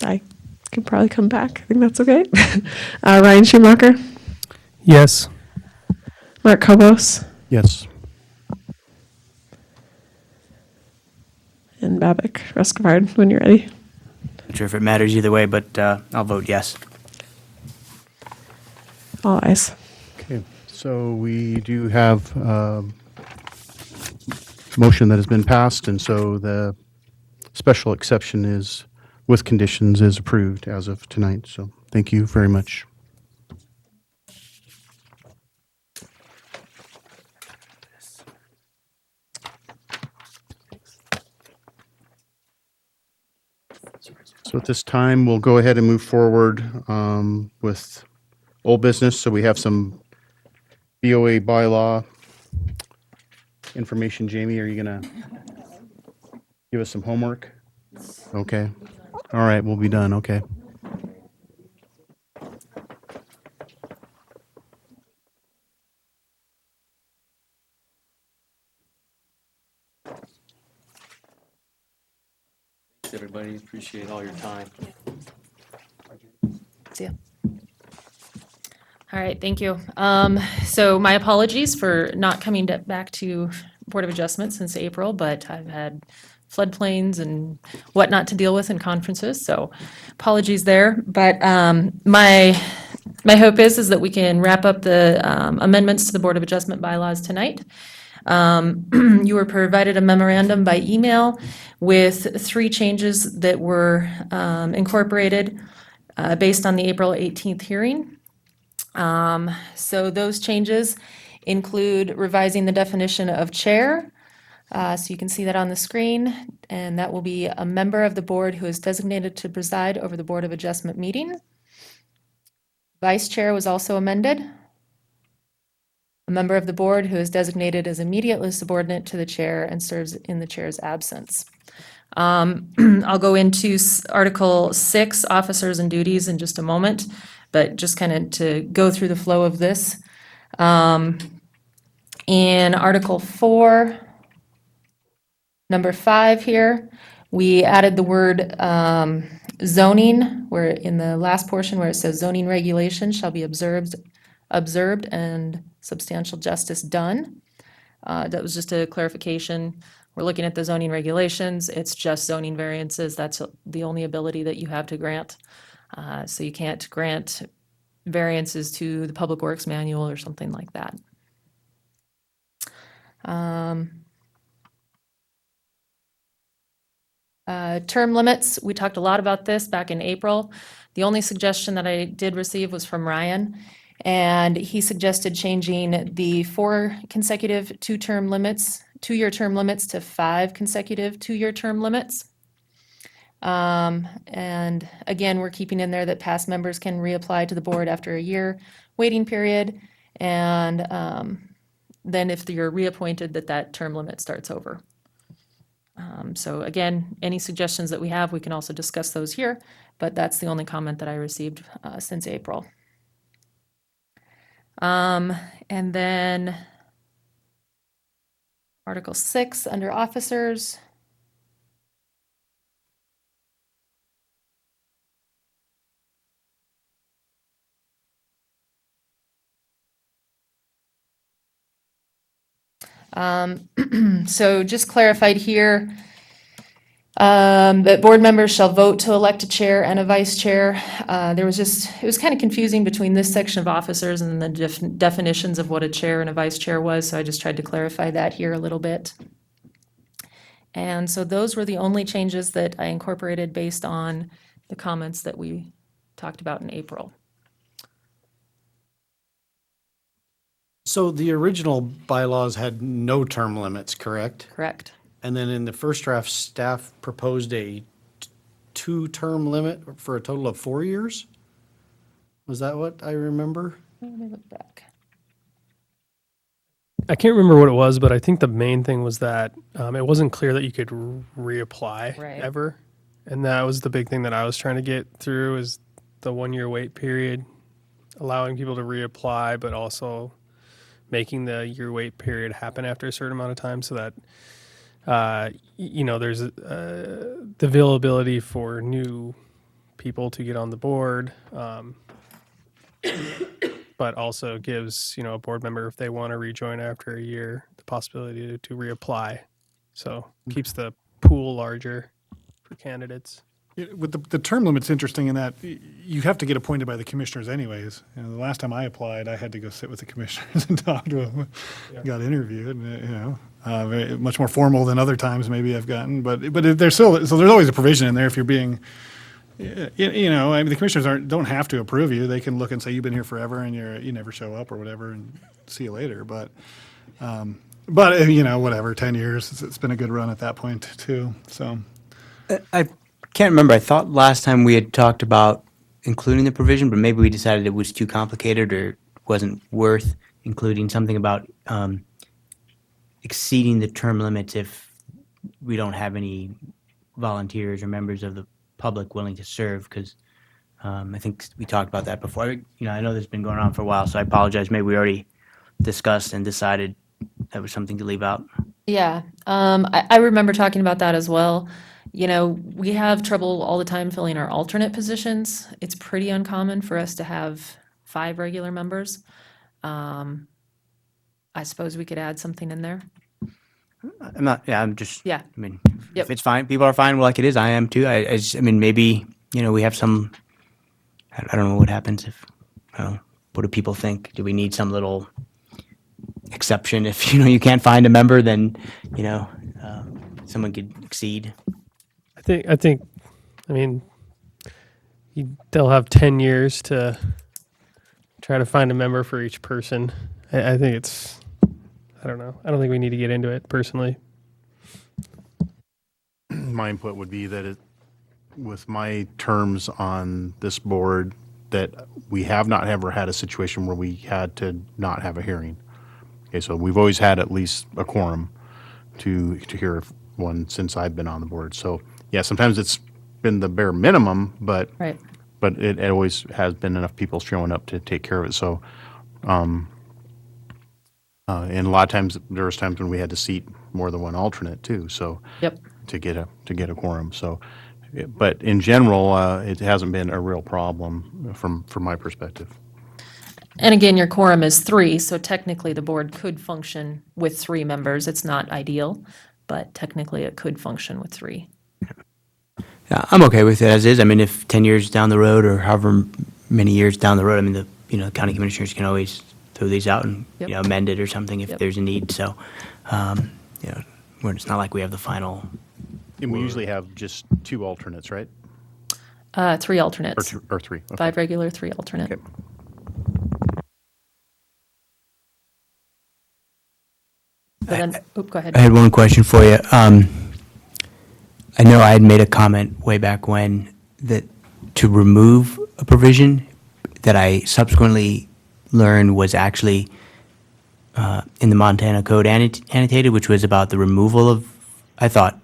I can probably come back. I think that's okay. Ryan Schumacher, Yes. Mark Kobos, Yes. and Babak Reskafard, when you're ready. Not sure if it matters either way, but I'll vote yes. All ayes. Okay, so we do have a motion that has been passed, and so the special exception is, with conditions, is approved as of tonight. So thank you very much. So at this time, we'll go ahead and move forward with old business. So we have some BOA bylaw information. Jamie, are you going to give us some homework? Okay. All right, we'll be done. Okay. Thanks, everybody. Appreciate all your time. See ya. All right, thank you. So my apologies for not coming back to Board of Adjustment since April, but I've had floodplains and whatnot to deal with in conferences, so apologies there. But my My hope is that we can wrap up the amendments to the Board of Adjustment bylaws tonight. You were provided a memorandum by email with 3 changes that were incorporated based on the April 18th hearing. So those changes include revising the definition of chair. So you can see that on the screen, and that will be a member of the board who is designated to preside over the Board of Adjustment meeting. Vice chair was also amended. A member of the board who is designated as immediately subordinate to the chair and serves in the chair's absence. I'll go into Article 6, officers and duties, in just a moment, but just kind of to go through the flow of this. In Article 4, number 5 here, we added the word zoning, where in the last portion where it says zoning regulations shall be observed and substantial justice done. That was just a clarification. We're looking at the zoning regulations. It's just zoning variances. That's the only ability that you have to grant. So you can't grant variances to the Public Works Manual or something like that. Term limits, we talked a lot about this back in April. The only suggestion that I did receive was from Ryan, and he suggested changing the 4 consecutive 2-year term limits to 5 consecutive 2-year term limits. And again, we're keeping in there that past members can reapply to the board after a year waiting period, and then if you're reappointed, that term limit starts over. So again, any suggestions that we have, we can also discuss those here, but that's the only comment that I received since April. And then Article 6, under officers. So just clarified here, that board members shall vote to elect a chair and a vice chair. It was kind of confusing between this section of officers and the definitions of what a chair and a vice chair was, so I just tried to clarify that here a little bit. And so those were the only changes that I incorporated based on the comments that we talked about in April. So the original bylaws had no term limits, correct? Correct. And then in the first draft, staff proposed a 2-term limit for a total of 4 years? Was that what I remember? Let me look back. I can't remember what it was, but I think the main thing was that it wasn't clear that you could reapply ever. And that was the big thing that I was trying to get through, is the 1-year wait period, allowing people to reapply, but also making the year wait period happen after a certain amount of time, so that there's the availability for new people to get on the board, but also gives a board member, if they want to rejoin after a year, the possibility to reapply. So keeps the pool larger for candidates. With the term limit's interesting in that you have to get appointed by the commissioners anyways. The last time I applied, I had to go sit with the commissioners and talk to them. Got interviewed, and, very, much more formal than other times maybe I've gotten. But there's still, so there's always a provision in there if you're being, I mean, the commissioners don't have to approve you. They can look and say you've been here forever and you never show up or whatever, and see you later. But whatever, 10 years, it's been a good run at that point too. So I can't remember. I thought last time we had talked about including the provision, but maybe we decided it was too complicated or wasn't worth including something about exceeding the term limits if we don't have any volunteers or members of the public willing to serve, because I think we talked about that before. I know this has been going on for a while, so I apologize. Maybe we already discussed and decided that was something to leave out. Yeah, I remember talking about that as well. We have trouble all the time filling our alternate positions. It's pretty uncommon for us to have 5 regular members. I suppose we could add something in there. I'm just, Yeah. I mean, Yep. if it's fine, people are fine like it is, I am too. I mean, maybe, we have some, I don't know what happens if, what do people think? Do we need some little exception? If, you can't find a member, then, someone could exceed. I mean, they'll have 10 years to try to find a member for each person. I think I don't know. I don't think we need to get into it personally. My input would be that with my terms on this board, that we have not ever had a situation where we had to not have a hearing. Okay, so we've always had at least a quorum to hear one since I've been on the board. So yeah, sometimes it's been the bare minimum, but Right. but it always has been enough people showing up to take care of it. So, and a lot of times there was times when we had to seat more than one alternate too. So Yep. to get a quorum. So, but in general, it hasn't been a real problem from my perspective. And again, your quorum is 3, so technically the board could function with 3 members. It's not ideal, but technically it could function with 3. Yeah, I'm okay with it as is. I mean, if 10 years down the road or however many years down the road, I mean, the county commissioners can always throw these out and, Yep. amend it or something if Yep. there's a need. So, it's not like we have the final. And we usually have just 2 alternates, right? 3 alternates. Or 3. Okay. 5 regular, 3 alternate. Okay. But then, go ahead. I had one question for you. I know I had made a comment way back when that to remove a provision that I subsequently learned was actually in the Montana Code annotated, which was about the removal of, I thought,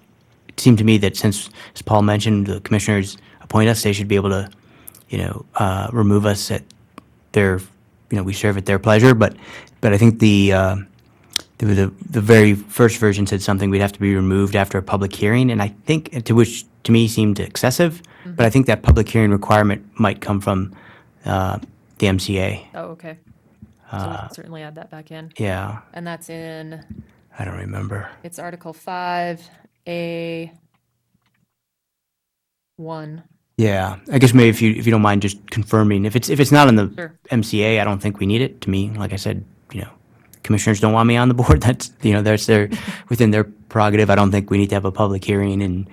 it seemed to me that since, as Paul mentioned, the commissioners appoint us, they should be able to, remove us at their, we serve at their pleasure. But I think the very first version said something we'd have to be removed after a public hearing, and I think, which to me seemed excessive, but I think that public hearing requirement might come from the MCA. Oh, okay. So we can certainly add that back in. Yeah, And that's in, I don't remember. it's Article 5A1. Yeah, I guess maybe if you don't mind just confirming, if it's not in the Sure. MCA, I don't think we need it. To me, like I said, commissioners don't want me on the board. That's that's their within their prerogative. I don't think we need to have a public hearing and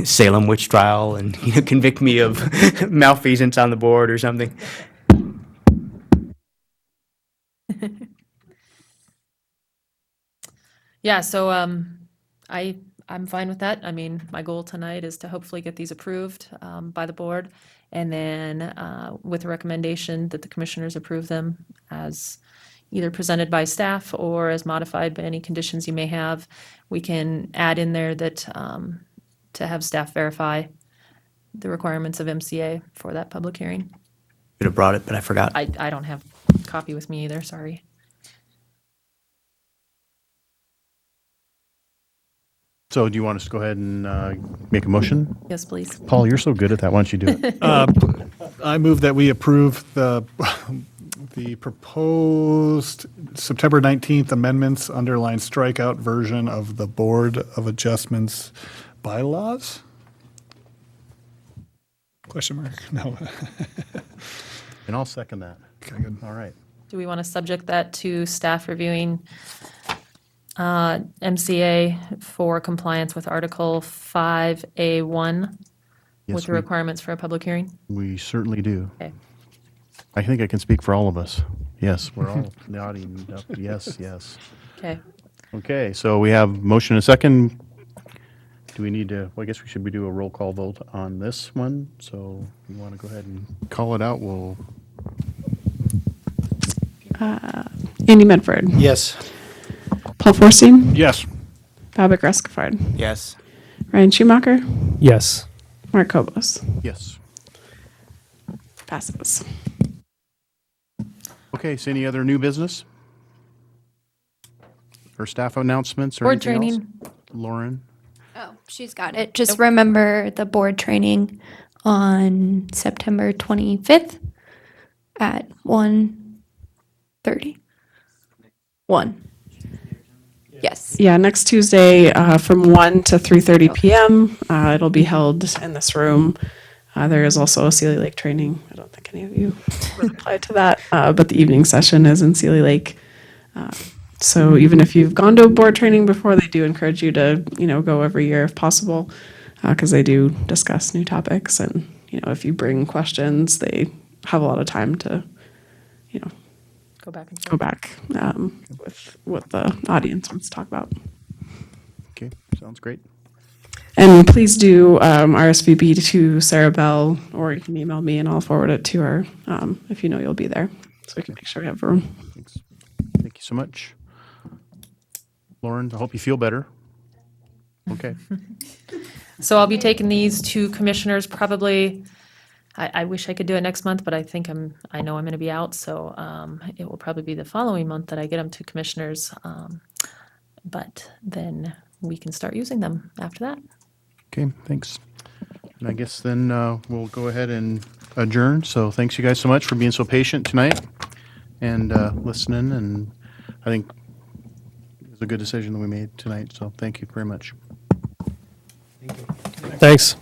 Salem witch trial and convict me of malfeasance on the board or something. Yeah, so I'm fine with that. I mean, my goal tonight is to hopefully get these approved by the board, and then with a recommendation that the commissioners approve them as either presented by staff or as modified by any conditions you may have. We can add in there that to have staff verify the requirements of MCA for that public hearing. Could have brought it, but I forgot. I don't have a copy with me either, sorry. So do you want us to go ahead and make a motion? Yes, please. Paul, you're so good at that. Why don't you do it? I move that we approve the proposed September 19th amendments, underlined strikeout version of the Board of Adjustments bylaws? Question mark? No. And I'll second that. Okay, good. All right. Do we want to subject that to staff reviewing MCA for compliance with Article 5A1 Yes, with the we- requirements for a public hearing? We certainly do. Okay. I think I can speak for all of us. Yes, we're all nodding up. Yes, yes. Okay. Okay, so we have motion and a second. Do we need to, well, I guess we should do a roll call vote on this one. So if you want to go ahead and call it out, we'll. Andy Medford. Yes. Paul Forstein. Yes. Babak Reskafard. Yes. Ryan Schumacher. Yes. Mark Kobos. Yes. Passes. Okay, so any other new business? Or staff announcements or Board anything else? training. Lauren? Oh, she's got it. Just remember the board training on September 25th at 1:30. 1. Yes. Yeah, next Tuesday from 1 to 3:30 p.m. It'll be held in this room. There is also a Sealy Lake training. I don't think any of you would apply to that, but the evening session is in Sealy Lake. So even if you've gone to a board training before, they do encourage you to, go every year if possible, because they do discuss new topics. And, if you bring questions, they have a lot of time to, Go back and go back with what the audience wants to talk about. Okay, sounds great. And please do RSVP to Sarah Bell, or you can email me and I'll forward it to her if you know you'll be there, so we can make sure we have room. Thanks. Thank you so much. Lauren, I hope you feel better. Okay. So I'll be taking these to commissioners probably, I wish I could do it next month, but I know I'm going to be out, so it will probably be the following month that I get them to commissioners. But then we can start using them after that. Okay, thanks. And I guess then we'll go ahead and adjourn. So thanks you guys so much for being so patient tonight and listening. And I think it was a good decision that we made tonight. So thank you very much. Thanks.